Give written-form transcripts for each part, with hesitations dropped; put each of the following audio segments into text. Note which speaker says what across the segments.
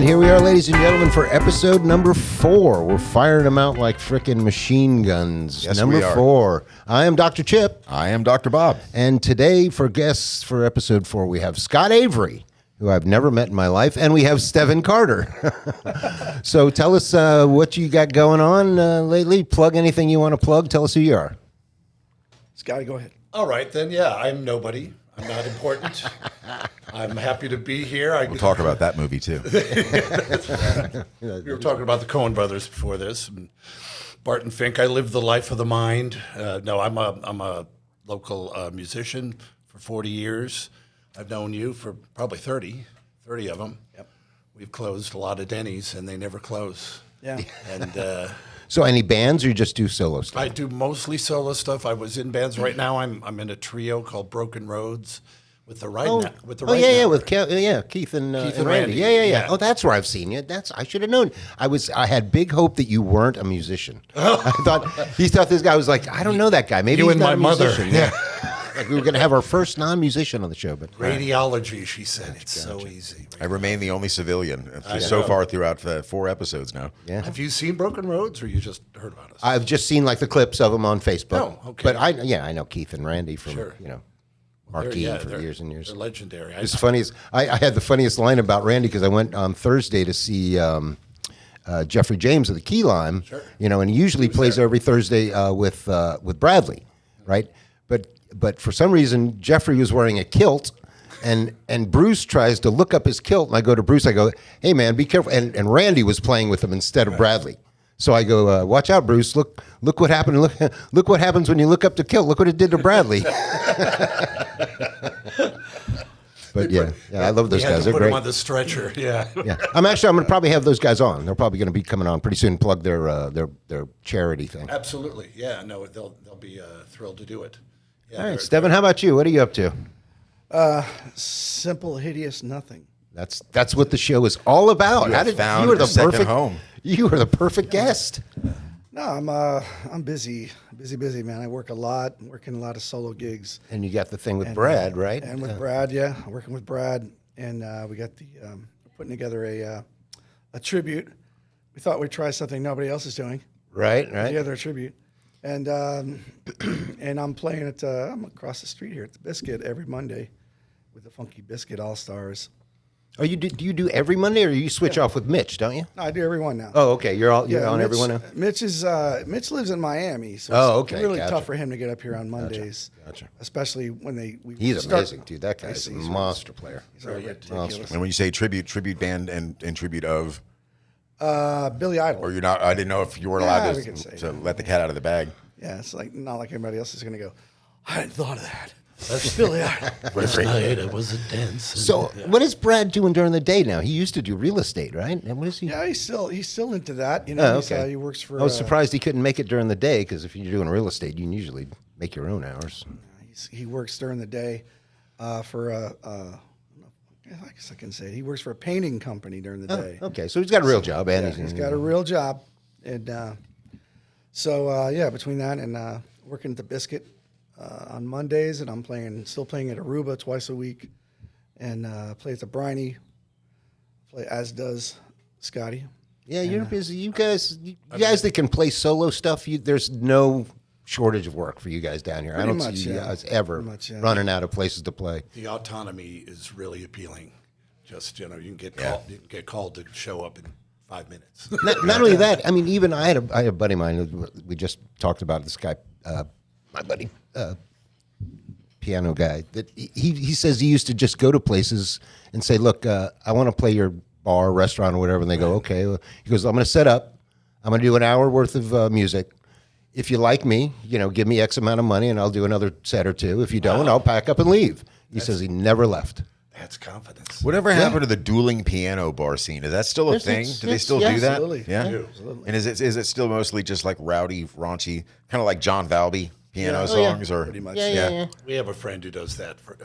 Speaker 1: here we are, ladies and gentlemen, for episode number 4. We're firing them out like frickin' machine guns.
Speaker 2: Yes,
Speaker 1: number
Speaker 2: we are.
Speaker 1: 4. I am Dr. Chip.
Speaker 2: I am Dr. Bob.
Speaker 1: And today, for guests for episode 4, we have Scott Avery, who I've never met in my life, and we have Stevan Carter. So tell us what you got going on lately. Plug anything you want to plug. Tell us who you are.
Speaker 3: Scotty, go ahead.
Speaker 4: All right, then, yeah, I'm nobody. I'm not important. I'm happy to be here.
Speaker 2: We'll talk about that movie, too.
Speaker 4: We were talking about the Coen brothers before this. And Barton Fink, I live the life of the mind. No, I'm a local musician for 40 years. I've known you for probably 30 of them.
Speaker 3: Yep.
Speaker 4: We've closed a lot of Denny's, and they never close.
Speaker 3: Yeah.
Speaker 4: And
Speaker 1: So any bands or you just do solo stuff?
Speaker 4: I do mostly solo stuff. I was in bands. Right now, I'm in a trio called Broken Roads with the right
Speaker 1: Keith and
Speaker 4: Keith
Speaker 1: and
Speaker 4: and
Speaker 1: Randy.
Speaker 4: Randy.
Speaker 1: Yeah. Oh, that's where I've seen you. I should have known. I had big hope that you weren't a musician. I thought this guy was like, I don't know that guy. Maybe
Speaker 4: You
Speaker 1: he's
Speaker 4: and
Speaker 1: not
Speaker 4: my
Speaker 1: a
Speaker 4: mother.
Speaker 1: musician. Yeah. Like we were going to have our first non-musician on the show, but
Speaker 4: Radiology, she said. It's so easy.
Speaker 2: I remain the only civilian so far throughout 4 episodes now.
Speaker 1: yeah.
Speaker 4: Have you seen Broken Roads, or you just heard about us?
Speaker 1: I've just seen like the clips of them on Facebook.
Speaker 4: Oh, okay.
Speaker 1: But I know Keith and Randy from
Speaker 4: Sure.
Speaker 1: Marquee
Speaker 4: They're-
Speaker 1: for
Speaker 4: they're-
Speaker 1: years and years.
Speaker 4: They're legendary.
Speaker 1: It's funny as I had the funniest line about Randy because I went on Thursday to see Jeffrey James of the Key Lime,
Speaker 4: Sure.
Speaker 1: And he usually plays every Thursday with Bradley, right? But for some reason Jeffrey was wearing a kilt, and Bruce tries to look up his kilt, and I go to Bruce, I go, "Hey man, be careful!" And Randy was playing with him instead of Bradley. So I go, "Watch out, Bruce! Look what happened! Look what happens when you look up the kilt! Look what it did to Bradley!" But yeah, I love those
Speaker 4: We had
Speaker 1: guys.
Speaker 4: to
Speaker 1: They're
Speaker 4: put
Speaker 1: great.
Speaker 4: them on the stretcher. Yeah.
Speaker 1: Yeah, I'm going to probably have those guys on. They're probably going to be coming on pretty soon. Plug their charity thing.
Speaker 4: Absolutely. Yeah. No, they'll be thrilled to do it. Yeah,
Speaker 1: All right, Stevan, how about you? What are you up to?
Speaker 3: Simple, hideous, nothing.
Speaker 1: That's what the show is all about.
Speaker 2: You have found
Speaker 1: you were the
Speaker 2: a second
Speaker 1: perfect
Speaker 2: home.
Speaker 1: You were the perfect guest.
Speaker 3: No, I'm busy, man. I work a lot. I'm working a lot of solo gigs.
Speaker 1: And you got the thing with Brad, right?
Speaker 3: And with Brad, yeah, working with Brad, and we got we're putting together a tribute. We thought we'd try something nobody else is doing.
Speaker 1: Right.
Speaker 3: Together a tribute, and and I'm playing at I'm across the street here at the Biscuit every Monday with the Funky Biscuit All Stars.
Speaker 1: Oh, do you do every Monday, or you switch off with Mitch? Don't you?
Speaker 3: No, I do every one now.
Speaker 1: Oh, okay. You're on
Speaker 3: Mitch,
Speaker 1: every one now.
Speaker 3: Mitch lives in Miami, so it's really
Speaker 1: Gotcha.
Speaker 3: tough for him to get up here on Mondays.
Speaker 1: Gotcha.
Speaker 3: Especially when
Speaker 1: He's
Speaker 3: start-
Speaker 1: amazing, dude. That guy's a
Speaker 3: He's
Speaker 1: monster player.
Speaker 3: He's ridiculous.
Speaker 2: And when you say tribute band and tribute of,
Speaker 3: Billy Idol.
Speaker 2: or you're not, I didn't know if you were
Speaker 3: Yeah,
Speaker 2: allowed
Speaker 3: we can say
Speaker 2: to
Speaker 3: that.
Speaker 2: let the cat out of the bag.
Speaker 3: Yeah, it's like not like anybody else is going to go, I hadn't thought of that. That's Billy Idol.
Speaker 4: Last night it was a dance.
Speaker 1: So, what is Brad doing during the day now? He used to do real estate, right? And what is he?
Speaker 3: Yeah, he's still into that.
Speaker 1: Oh, okay.
Speaker 3: He works for.
Speaker 1: I was surprised he couldn't make it during the day because if you're doing real estate, you can usually make your own hours.
Speaker 3: He works during the day for I guess I can say it. He works for a painting company during the day.
Speaker 1: Okay, so he's got a real job, and
Speaker 3: Yeah, he's got a real job, and between that and working at the Biscuit on Mondays, and I'm still playing at Aruba twice a week, and play at the Briny, as does Scotty.
Speaker 1: Yeah, you're busy. You guys that can play solo stuff, there's no shortage of work for you guys down here. I don't see you guys ever running out of places to play.
Speaker 4: The autonomy is really appealing. Just you can get called to show up in 5 minutes.
Speaker 1: Not only that, I mean, even I had a buddy of mine. We just talked about this guy, my buddy, piano guy. That he says he used to just go to places and say, "Look, I want to play your bar, restaurant, or whatever." And they go, "Okay." He goes, "I'm going to set up. I'm going to do an hour worth of music. If you like me, give me X amount of money, and I'll do another set or two. If you don't, I'll pack up and leave." He says he never left.
Speaker 4: That's confidence.
Speaker 2: Whatever happened to the dueling piano bar scene? Is that still a thing? Do they still do that?
Speaker 3: Absolutely.
Speaker 2: Yeah.
Speaker 3: Absolutely.
Speaker 2: And is it still mostly just like rowdy, raunchy, kind of like John Valby piano songs, or
Speaker 3: Pretty much.
Speaker 1: Yeah.
Speaker 4: We have a friend who does that for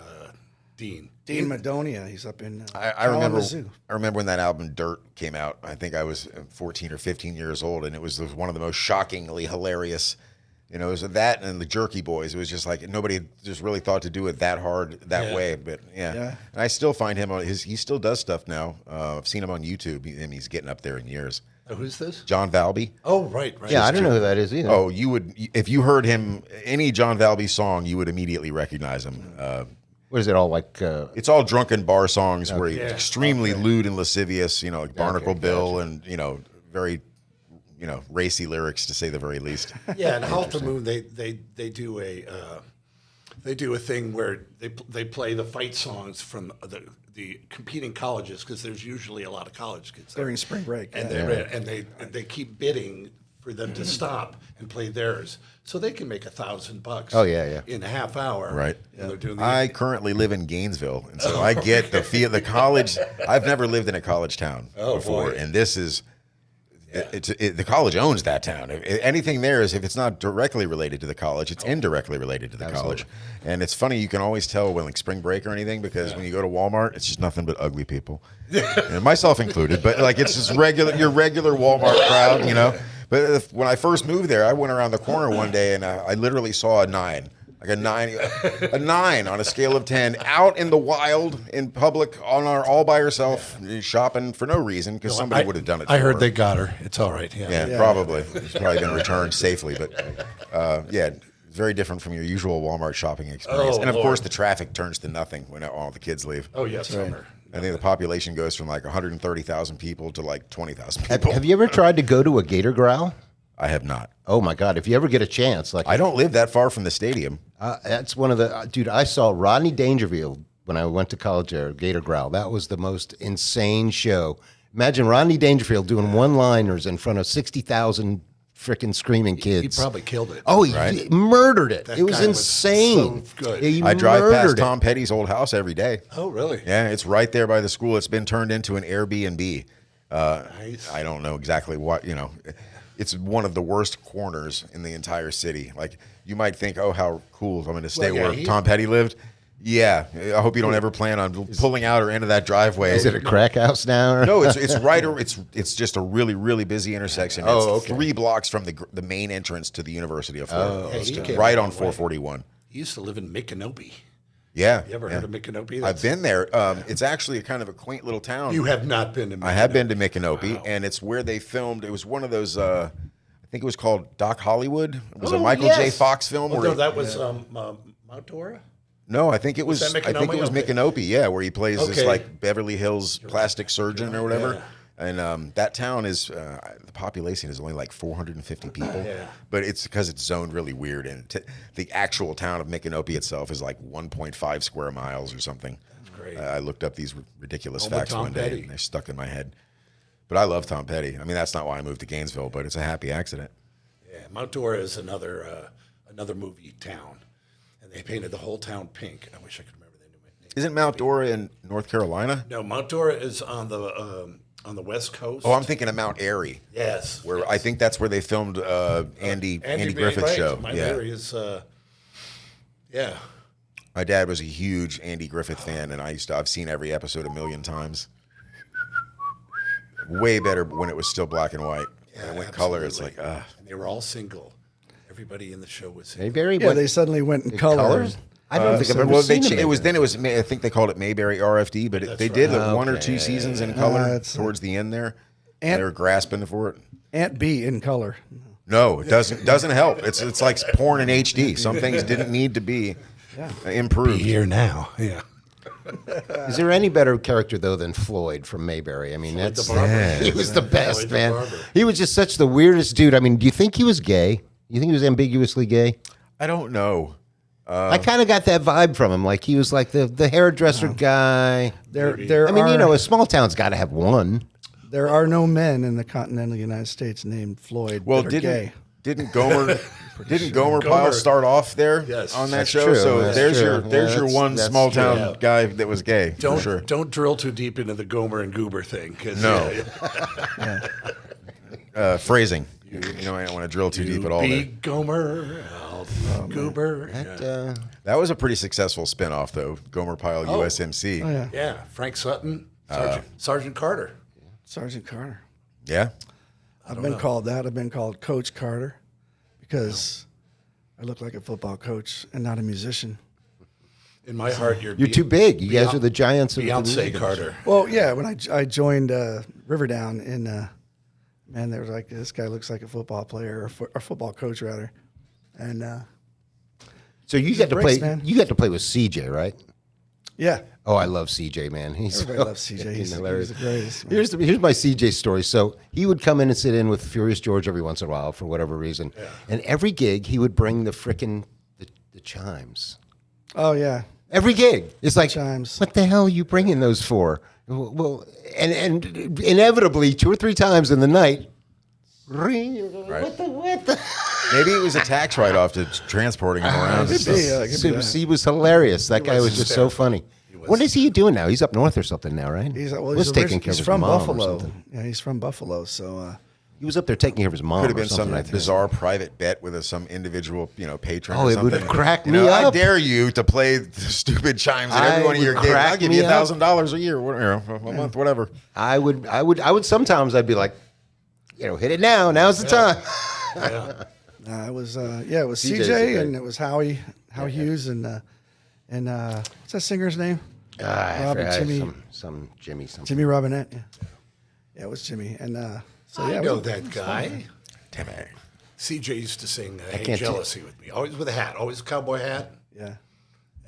Speaker 4: Dean.
Speaker 3: Dean Madonia, he's up in
Speaker 2: I remember.
Speaker 3: Kalamazoo.
Speaker 2: I remember when that album Dirt came out. I think I was 14 or 15 years old, and it was one of the most shockingly hilarious You know, it was that and the Jerky Boys. It was just like nobody just really thought to do it that hard that way. But yeah. And I still find him on he still does stuff now. I've seen him on YouTube, and he's getting up there in years.
Speaker 4: Oh, who's this?
Speaker 2: John Valby.
Speaker 4: Oh, right.
Speaker 1: Yeah, I don't know who that is either.
Speaker 2: Oh, you would if you heard him any John Valby song, you would immediately recognize him.
Speaker 1: What is it all like?
Speaker 2: It's all drunken bar songs where he's extremely lewd and lascivious. You know, like Barnacle Bill, and very. Racy lyrics to say the very least.
Speaker 4: Yeah, and Halt the Moon, they do a thing where they play the fight songs from the competing colleges, because there's usually a lot of college kids there.
Speaker 3: During spring break.
Speaker 4: And they keep bidding for them to stop and play theirs, so they can make $1,000.
Speaker 1: Oh, yeah.
Speaker 4: In a half hour.
Speaker 2: Right.
Speaker 4: And they're doing
Speaker 2: I currently live in Gainesville, and so I get the feel. The college. I've never lived in a college town before,
Speaker 4: boy.
Speaker 2: and this is. The college owns that town. Anything there is, if it's not directly related to the college, it's indirectly related to the college. And it's funny, you can always tell when like spring break or anything, because when you go to Walmart, it's just nothing but ugly people, and myself included. But like it's just your regular Walmart crowd, But when I first moved there, I went around the corner one day and I literally saw a 9. Like a 9 on a scale of 10, out in the wild, in public, all by herself, shopping for no reason, because somebody would have done it.
Speaker 4: I heard they got her. It's all right. Yeah.
Speaker 2: Probably. It's probably been returned safely, but it's very different from your usual Walmart shopping experience.
Speaker 4: Oh,
Speaker 2: and of
Speaker 4: Lord.
Speaker 2: course, the traffic turns to nothing when all the kids leave.
Speaker 4: Oh, yes, summer.
Speaker 2: I think the population goes from like 130,000 people to like 20,000 people.
Speaker 1: Have you ever tried to go to a gator growl?
Speaker 2: I have not.
Speaker 1: Oh my God! If you ever get a chance,
Speaker 2: I don't live that far from the stadium.
Speaker 1: That's one of the dude. I saw Rodney Dangerfield when I went to college there. Gator Growl. That was the most insane show. Imagine Rodney Dangerfield doing one-liners in front of 60,000 freaking screaming kids.
Speaker 4: He probably killed it.
Speaker 1: Oh, he murdered it. It was
Speaker 4: guy was
Speaker 1: insane.
Speaker 4: so good.
Speaker 1: Yeah, he
Speaker 2: I drive past
Speaker 1: murdered it.
Speaker 2: Tom Petty's old house every day.
Speaker 4: Oh, really?
Speaker 2: Yeah, it's right there by the school. It's been turned into an Airbnb.
Speaker 4: Nice.
Speaker 2: I don't know exactly what, It's one of the worst corners in the entire city. Like, you might think, oh, how cool. I'm going to stay where Tom Petty lived. Yeah. I hope you don't ever plan on pulling out or into that driveway.
Speaker 1: Is it a crack house now? Or?
Speaker 2: No, it's right. It's just a really, really busy intersection. It's 3 blocks from the main entrance to the University of Florida. Right on 441.
Speaker 4: He used to live in Micanopy.
Speaker 2: Yeah.
Speaker 4: You ever heard of Micanopy?
Speaker 2: I've been there. It's actually kind of a quaint little town.
Speaker 4: You have not been to Micanopy.
Speaker 2: I have been to Micanopy, and it's where they filmed. It was one of those. I think it was called Doc Hollywood. It was a Michael J. Fox film.
Speaker 4: Oh, no, that was Mount Dora?
Speaker 2: No, I think it was.
Speaker 4: that
Speaker 2: I think it was Micanopy. Yeah, where he plays this
Speaker 4: Okay.
Speaker 2: like Beverly Hills plastic surgeon or whatever.
Speaker 4: Yeah.
Speaker 2: And that town is the population is only like 450 people.
Speaker 4: Yeah.
Speaker 2: But it's because it's zoned really weird, and the actual town of Micanopy itself is like 1.5 square miles or something.
Speaker 4: That's great.
Speaker 2: I looked up these ridiculous
Speaker 4: Home of
Speaker 2: facts
Speaker 4: Tom
Speaker 2: one day,
Speaker 4: Petty.
Speaker 2: and they're stuck in my head. But I love Tom Petty. I mean, that's not why I moved to Gainesville, but it's a happy accident.
Speaker 4: Yeah, Mount Dora is another movie town, and they painted the whole town pink. I wish I could remember the name.
Speaker 2: Isn't Mount Dora in North Carolina?
Speaker 4: No, Mount Dora is on the West Coast.
Speaker 2: Oh, I'm thinking of Mount Airy.
Speaker 4: Yes.
Speaker 2: Where I think that's where they filmed Andy Griffith's
Speaker 4: right.
Speaker 2: show.
Speaker 4: Mount
Speaker 2: Yeah.
Speaker 4: Airy is, yeah.
Speaker 2: My dad was a huge Andy Griffith fan, and I've seen every episode a million times. Way better when it was still black and white.
Speaker 4: Yeah,
Speaker 2: when it went color, it's
Speaker 4: absolutely.
Speaker 2: like,
Speaker 4: And they were all single. Everybody in the show was single.
Speaker 1: Mayberry?
Speaker 3: Yeah, they suddenly went in color.
Speaker 1: colors? I don't think I've ever
Speaker 2: well,
Speaker 1: seen
Speaker 2: it was then it was I think they called it Mayberry RFD, but they did like one or two seasons in color towards the end there. They were grasping for it.
Speaker 3: Aunt B in color.
Speaker 2: No, it doesn't help. It's like porn in HD. Some things didn't need to be improved.
Speaker 4: Here now. Yeah.
Speaker 1: Is there any better character though than Floyd from Mayberry? I mean, that's
Speaker 4: the barber.
Speaker 1: he was the best,
Speaker 4: Floyd the
Speaker 1: man.
Speaker 4: barber.
Speaker 1: He was just such the weirdest dude. I mean, do you think he was gay? You think he was ambiguously gay?
Speaker 2: I don't know.
Speaker 1: I kind of got that vibe from him. Like he was like the hairdresser guy. I mean, a small town's got to have one.
Speaker 3: There are no men in the continental United States named Floyd
Speaker 2: Well,
Speaker 3: that are gay.
Speaker 2: didn't Gomer Pyle start off there
Speaker 4: Yes.
Speaker 2: on that
Speaker 1: That's
Speaker 2: show?
Speaker 1: true.
Speaker 2: So
Speaker 1: That's
Speaker 2: there's
Speaker 1: true.
Speaker 2: your
Speaker 1: Yeah,
Speaker 2: one
Speaker 1: that's
Speaker 2: small
Speaker 1: true.
Speaker 2: town guy that was gay. for sure.
Speaker 4: Don't drill too deep into the Gomer and Goober thing. 'Cause,
Speaker 2: No. Phrasing. I don't want to drill too deep at all.
Speaker 4: Be
Speaker 2: There.
Speaker 4: Gomer, I'll be Goober. Yeah.
Speaker 2: That was a pretty successful spinoff, though. Gomer Pyle USMC.
Speaker 3: Oh, yeah.
Speaker 4: Yeah, Frank Sutton, Sergeant Carter.
Speaker 3: Sergeant Carter.
Speaker 2: Yeah.
Speaker 3: I've been called that. I've been called Coach Carter because I look like a football coach and not a musician.
Speaker 4: In my heart, you're
Speaker 1: You're too big. You guys are the giants of the
Speaker 4: Beyonce
Speaker 1: music
Speaker 4: Carter.
Speaker 3: Well, yeah, when I joined Riverdown, man, they were like, this guy looks like a football player or a football coach rather, and
Speaker 1: So you got to
Speaker 3: breaks,
Speaker 1: play.
Speaker 3: man.
Speaker 1: You got to play with CJ, right?
Speaker 3: yeah,
Speaker 1: Oh, I love CJ, man. He's
Speaker 3: everybody loves CJ. He's
Speaker 1: hilarious.
Speaker 3: the greatest. Man.
Speaker 1: Here's my CJ story. So he would come in and sit in with Furious George every once in a while for whatever reason, and every gig he would bring the frickin' the chimes.
Speaker 3: Oh yeah,
Speaker 1: Every gig, it's like,
Speaker 3: Chimes.
Speaker 1: what the hell are you bringing those for? Well, and inevitably 2 or 3 times in the night, what the?
Speaker 2: Maybe it was a tax write-off to transporting him around. and
Speaker 3: Could
Speaker 2: stuff.
Speaker 3: be, it could be that.
Speaker 1: He was hilarious. That guy was just so
Speaker 4: hysterical.
Speaker 1: funny. What is he doing now? He's up north or something now, right?
Speaker 3: He's
Speaker 1: Was taking care of
Speaker 3: he's
Speaker 1: his
Speaker 3: from
Speaker 1: mom or
Speaker 3: Buffalo.
Speaker 1: something.
Speaker 3: Yeah, he's from Buffalo. So
Speaker 1: He was up there taking care of his mom.
Speaker 2: Could have
Speaker 1: or
Speaker 2: been
Speaker 1: something,
Speaker 2: some
Speaker 1: I think.
Speaker 2: bizarre private bet with some individual, patron.
Speaker 1: Oh,
Speaker 2: or
Speaker 1: it
Speaker 2: something.
Speaker 1: would have cracked
Speaker 2: You
Speaker 1: me
Speaker 2: know, I
Speaker 1: up.
Speaker 2: dare you to play the stupid chimes at every
Speaker 1: I
Speaker 2: one of your
Speaker 1: would
Speaker 2: gigs.
Speaker 1: crack
Speaker 2: I'll give
Speaker 1: me
Speaker 2: you
Speaker 1: up.
Speaker 2: $1,000 a year, a month, whatever.
Speaker 1: I would sometimes I'd be like, hit it now. Now's the time.
Speaker 3: it was it was
Speaker 1: CJ's
Speaker 3: CJ
Speaker 1: great.
Speaker 3: and it was Howie Hughes and what's that singer's name?
Speaker 1: I
Speaker 3: Robin,
Speaker 1: forgot,
Speaker 3: Jimmy.
Speaker 1: some Jimmy something.
Speaker 3: Jimmy Robinette. Yeah, it was Jimmy. And so yeah,
Speaker 4: I
Speaker 3: it
Speaker 4: know
Speaker 3: was-
Speaker 4: that guy.
Speaker 2: Damn it.
Speaker 4: CJ used to sing Hey
Speaker 1: can't
Speaker 4: Jealousy with me. Always with a hat. Always a cowboy hat.
Speaker 3: Yeah.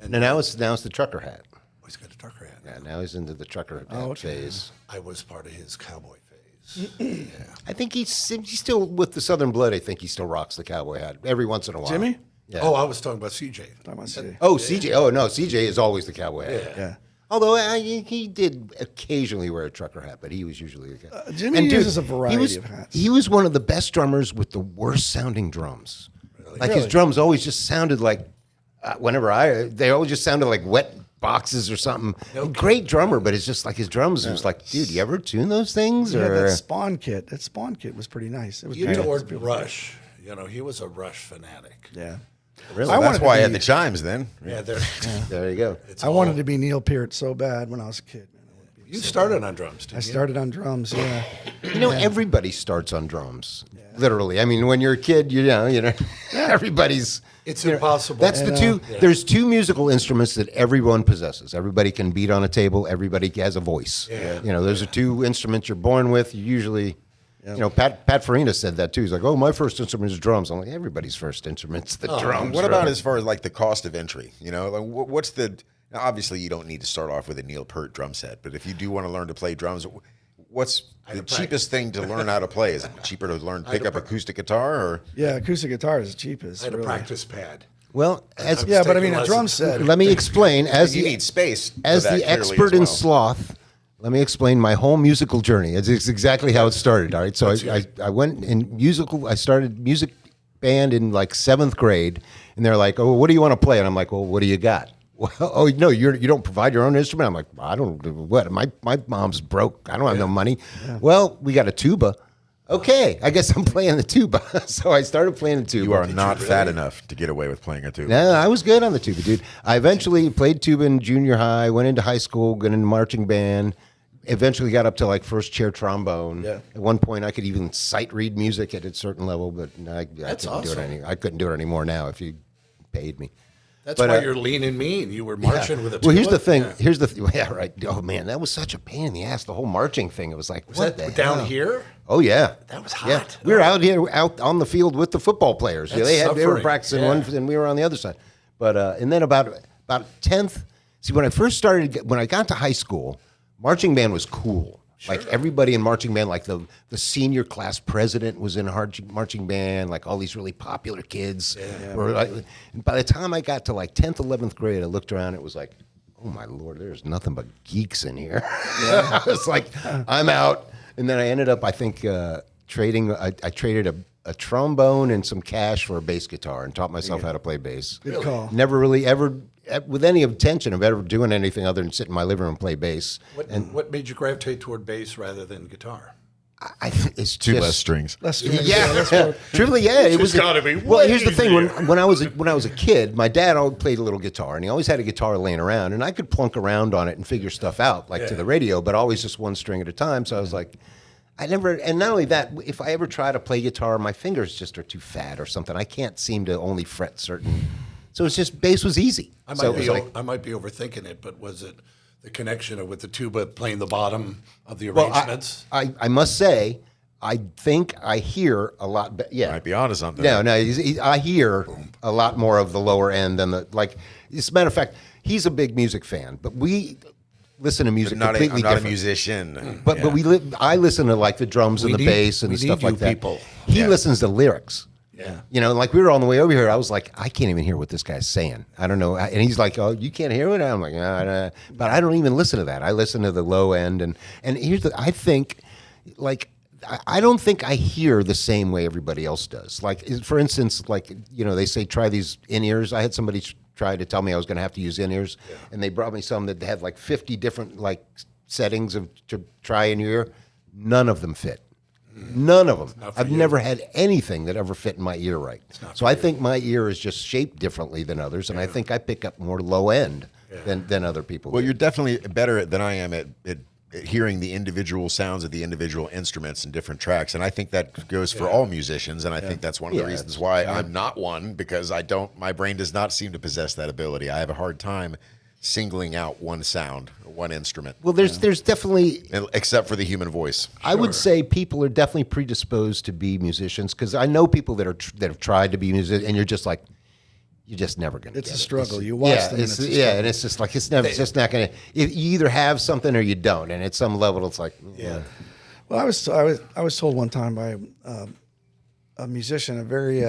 Speaker 1: And now it's the trucker hat.
Speaker 4: Always got a trucker hat.
Speaker 1: Yeah, now he's into the trucker hat
Speaker 3: okay.
Speaker 1: phase.
Speaker 4: I was part of his cowboy phase. Yeah.
Speaker 1: I think he's still with the Southern blood. I think he still rocks the cowboy hat every once in a while.
Speaker 3: Jimmy?
Speaker 1: Yeah.
Speaker 4: Oh, I was talking about CJ.
Speaker 3: Talking about CJ.
Speaker 1: Oh, CJ. Oh no, CJ is always the cowboy hat.
Speaker 3: Yeah.
Speaker 1: Although he did occasionally wear a trucker hat, but he was usually a cowboy.
Speaker 3: Jimmy uses a variety of hats.
Speaker 1: He was one of the best drummers with the worst sounding drums. Like his
Speaker 3: Really?
Speaker 1: drums always just sounded like, they always just sounded like wet boxes or something. Great drummer, but it's just like his drums. It was like, dude, you ever tune those things?
Speaker 3: Yeah,
Speaker 1: Or
Speaker 3: that Spawn kit. That Spawn kit was pretty nice. It was
Speaker 4: You
Speaker 3: beautiful.
Speaker 4: toured Rush. He was a Rush fanatic.
Speaker 3: Yeah.
Speaker 1: really?
Speaker 3: I
Speaker 2: That's
Speaker 3: wanted to
Speaker 2: why I
Speaker 3: be-
Speaker 2: had the chimes then.
Speaker 4: Yeah,
Speaker 1: There you go.
Speaker 3: I wanted to be Neil Peart so bad when I was a kid. Man.
Speaker 4: You started on drums, didn't
Speaker 3: I
Speaker 4: you?
Speaker 3: started on drums. Yeah.
Speaker 1: Everybody starts on drums. Literally. I mean, when you're a kid, everybody's.
Speaker 4: It's impossible.
Speaker 1: That's the two. There's 2 musical instruments that everyone possesses. Everybody can beat on a table. Everybody has a voice.
Speaker 4: Yeah.
Speaker 1: Those are 2 instruments you're born with. You usually, Pat Farina said that too. He's like, "Oh, my first instrument is drums." I'm like, everybody's first instrument's the drums.
Speaker 2: What about
Speaker 1: really.
Speaker 2: as far as like the cost of entry? What's the? Now, obviously, you don't need to start off with a Neil Peart drum set, but if you do want to learn to play drums, what's the cheapest thing to learn how to play? Is it cheaper to learn pick up acoustic guitar or?
Speaker 3: Yeah, acoustic guitar is the cheapest.
Speaker 4: I had a
Speaker 3: really.
Speaker 4: practice pad.
Speaker 1: Well, as
Speaker 3: Yeah, but I
Speaker 4: taking
Speaker 3: mean, a
Speaker 4: lessons.
Speaker 3: drum set.
Speaker 1: let me explain as
Speaker 2: You
Speaker 1: the
Speaker 2: need space.
Speaker 1: as
Speaker 2: for that
Speaker 1: the
Speaker 2: clearly
Speaker 1: expert
Speaker 2: as
Speaker 1: in
Speaker 2: well.
Speaker 1: sloth, let me explain my whole musical journey. It's exactly how it started. All right, so I went in musical. I started music band in like 7th grade, and they're like, "Oh, what do you want to play?" And I'm like, "Well, what do you got?" Well, oh no, you don't provide your own instrument. I'm like, I don't. What? My mom's broke. I don't have no money. Well, we got a tuba. Okay, I guess I'm playing the tuba. So I started playing the tuba.
Speaker 2: You are not fat enough to get away with playing a tuba.
Speaker 1: No, I was good on the tuba, dude. I eventually played tuba in junior high, went into high school, got into marching band, eventually got up to like first chair trombone.
Speaker 3: Yeah.
Speaker 1: At one point, I could even sight read music at a certain level, but I couldn't do it
Speaker 4: awesome.
Speaker 1: I couldn't do it anymore now if you paid me.
Speaker 4: That's
Speaker 1: But,
Speaker 4: why
Speaker 1: uh,
Speaker 4: you're lean and mean. You were marching with a
Speaker 1: Well, here's
Speaker 4: tuba.
Speaker 1: the thing.
Speaker 4: Yeah.
Speaker 1: Here's the yeah, right. Oh man, that was such a pain in the ass. The whole marching thing. It was like,
Speaker 4: Was
Speaker 1: what
Speaker 4: that
Speaker 1: the
Speaker 4: down
Speaker 1: hell?
Speaker 4: here?
Speaker 1: Oh yeah,
Speaker 4: That was
Speaker 1: Yeah,
Speaker 4: hot.
Speaker 1: we were out here, out on the field with the football players. Yeah,
Speaker 4: That's
Speaker 1: they were
Speaker 4: suffering.
Speaker 1: practicing
Speaker 4: Yeah.
Speaker 1: one, and we were on the other side. But and then about 10th. See, when I first started, when I got to high school, marching band was cool. Like everybody in marching band, like the senior class president was in marching band, like all these really popular kids. Were like, and by the time I got to like 10th, 11th grade, I looked around, it was like, oh my Lord, there's nothing but geeks in here. I was like, I'm out. And then I ended up, I think, trading, I traded a trombone and some cash for a bass guitar and taught myself how to play bass.
Speaker 3: Good call.
Speaker 1: Never really ever, with any intention of ever doing anything other than sit in my living room and play bass.
Speaker 4: What made you gravitate toward bass rather than guitar?
Speaker 1: I think it's
Speaker 2: Two
Speaker 1: just,
Speaker 2: less strings.
Speaker 3: Let's
Speaker 1: Yeah, truly, yeah. It was
Speaker 4: gotta be
Speaker 1: well.
Speaker 4: way
Speaker 1: Here's the thing:
Speaker 4: easier.
Speaker 1: when I was a kid, my dad always played a little guitar, and he always had a guitar laying around, and I could plunk around on it and figure stuff out, like to the radio, but always just one string at a time. So I was like, I never, and not only that, if I ever try to play guitar, my fingers just are too fat or something. I can't seem to only fret certain. So it's just bass was easy.
Speaker 4: I
Speaker 1: So
Speaker 4: might
Speaker 1: it was
Speaker 4: be
Speaker 1: like,
Speaker 4: I might be overthinking it, but was it the connection with the tuba playing the bottom of the
Speaker 1: well,
Speaker 4: arrangements?
Speaker 1: I must say, I think I hear a lot. Yeah,
Speaker 2: Might be onto something.
Speaker 1: No, I hear a lot more of the lower end than the like. As a matter of fact, he's a big music fan, but we listen to music
Speaker 2: I'm not
Speaker 1: completely
Speaker 2: a
Speaker 1: different.
Speaker 2: musician.
Speaker 1: But I listen to like the drums and
Speaker 4: We
Speaker 1: the
Speaker 4: need-
Speaker 1: bass and
Speaker 4: we
Speaker 1: stuff
Speaker 4: need
Speaker 1: like
Speaker 4: you
Speaker 1: that.
Speaker 4: people.
Speaker 1: He
Speaker 2: Yeah.
Speaker 1: listens to lyrics.
Speaker 4: Yeah.
Speaker 1: You know, like we were on the way over here. I was like, I can't even hear what this guy's saying. I don't know. And he's like, oh, you can't hear it? I'm like, nah. But I don't even listen to that. I listen to the low end. And here's I think, like, I don't think I hear the same way everybody else does. Like, for instance, like, you know, they say try these in-ears. I had somebody try to tell me I was going to have to use in-ears. Yeah. And they brought me some that had like 50 different like settings to try in your ear. None of them fit. None of them. I've never had anything that ever fit in my ear right. So I think my ear is just shaped differently than others, and I think I pick up more low end than other people.
Speaker 2: Well,
Speaker 1: do.
Speaker 2: you're definitely better than I am at hearing the individual sounds of the individual instruments and different tracks, and I think that goes for all musicians, and I think that's one of the reasons why I'm not one, because my brain does not seem to possess that ability. I have a hard time singling out one sound or one instrument.
Speaker 1: Well, there's definitely,
Speaker 2: Except for the human voice.
Speaker 1: I would say people are definitely predisposed to be musicians, because I know people that have tried to be musicians, and you're just like, you're just never going to.
Speaker 3: It's a struggle. You watch them.
Speaker 1: And and it's just like it's just not going to. You either have something or you don't, and at some level, it's like,
Speaker 4: Yeah.
Speaker 3: Well, I was told one time by a musician, a very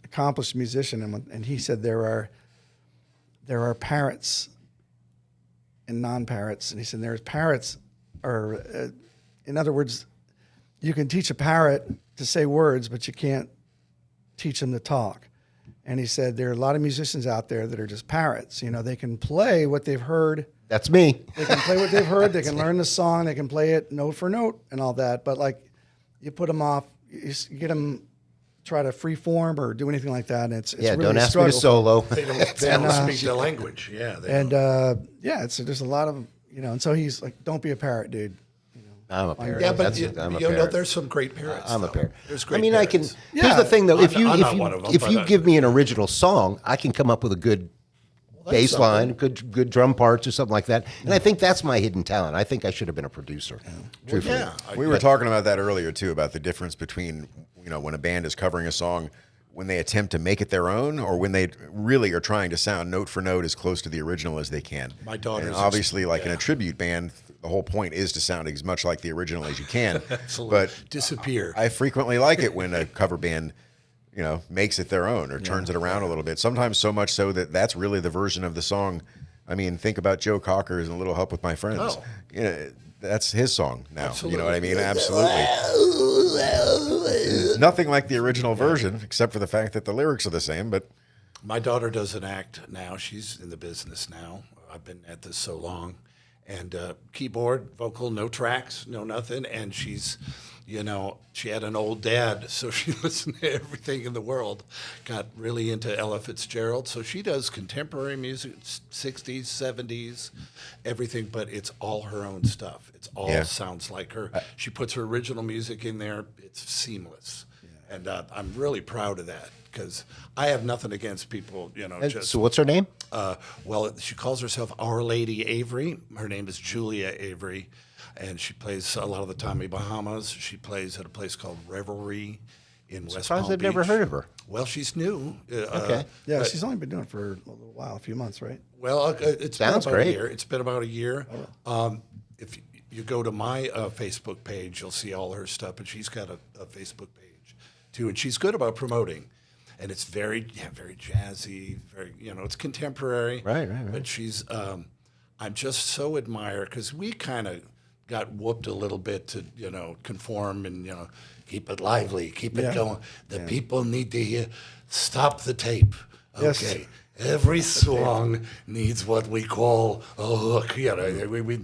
Speaker 3: accomplished musician, and he said there are parrots and non-parrots, and he said there's parrots are, in other words, you can teach a parrot to say words, but you can't teach them to talk. And he said there are a lot of musicians out there that are just parrots. You know, they can play what they've heard.
Speaker 1: that's me.
Speaker 3: They can play what they've heard. They can learn the song. They can play it note for note and all that. But like, you put them off, you get them try to free form or do anything like that. And it's really
Speaker 1: Don't
Speaker 3: a
Speaker 1: ask me to
Speaker 3: struggle.
Speaker 1: solo.
Speaker 4: They don't speak the language. Yeah. They
Speaker 3: And
Speaker 4: don't.
Speaker 3: there's a lot of, you know. And so he's like, "Don't be a parrot, dude."
Speaker 1: I'm a parrot.
Speaker 4: yeah, but
Speaker 1: I'm a
Speaker 4: you know,
Speaker 1: parrot.
Speaker 4: there's some great parrots.
Speaker 1: I'm a
Speaker 4: though.
Speaker 1: parrot.
Speaker 4: There's great
Speaker 1: I mean, I can.
Speaker 4: parrots.
Speaker 1: Here's
Speaker 3: Yeah.
Speaker 1: the thing, though. If
Speaker 4: I'm
Speaker 1: you
Speaker 4: not one of them,
Speaker 1: if you
Speaker 4: but,
Speaker 1: give me an original song, I can come up with a good bass line, good drum parts, or something like that. And I think that's my hidden talent. I think I should have been a producer. Truthfully.
Speaker 4: Yeah.
Speaker 2: We were talking about that earlier too, about the difference between, you know, when a band is covering a song, when they attempt to make it their own, or when they really are trying to sound note for note as close to the original as they can.
Speaker 4: My daughter's
Speaker 2: and obviously, like in a tribute band, the whole point is to sound as much like the original as you can.
Speaker 4: Absolutely.
Speaker 2: But
Speaker 4: Disappear.
Speaker 2: I frequently like it when a cover band, you know, makes it their own or turns it around a little bit. Sometimes so much so that that's really the version of the song. I mean, think about Joe Cocker's "A Little Help with My Friends."
Speaker 4: Oh.
Speaker 2: You know, that's his song now.
Speaker 4: Absolutely.
Speaker 2: You know what I mean? Absolutely. It's nothing like the original version, except for the fact that the lyrics are the same. But
Speaker 4: My daughter does an act now. She's in the business now. I've been at this so long. And keyboard, vocal, no tracks, no nothing. And she's, you know, she had an old dad, so she listened to everything in the world. Got really into Ella Fitzgerald. So she does contemporary music, 60s, 70s, everything, but it's all her own stuff. It's all sounds like her. She puts her original music in there. It's seamless. And I'm really proud of that, because I have nothing against people, you know, just.
Speaker 1: So what's her name?
Speaker 4: Well, she calls herself Our Lady Avery. Her name is Julia Avery, and she plays a lot of the Tommy Bahamas. She plays at a place called Revelry in West Palm
Speaker 1: Surprised I've
Speaker 4: Beach.
Speaker 1: never heard of her.
Speaker 4: Well, she's new.
Speaker 1: Okay.
Speaker 3: Yeah,
Speaker 4: but-
Speaker 3: she's only been doing it for a little while, a few months, right?
Speaker 4: Well, it's
Speaker 1: Sounds
Speaker 4: been about
Speaker 1: great.
Speaker 4: a year. It's been about a year. If you go to my Facebook page, you'll see all her stuff, and she's got a Facebook page too, and she's good about promoting. And it's very jazzy, very, you know, it's contemporary.
Speaker 1: Right.
Speaker 4: But she's, I'm just so admire, because we kind of got whooped a little bit to, you know, conform and, you know, keep it lively, keep it going. The people need to hear, stop the tape.
Speaker 3: Yes.
Speaker 4: Okay. Every song needs what we call a hook. You know, we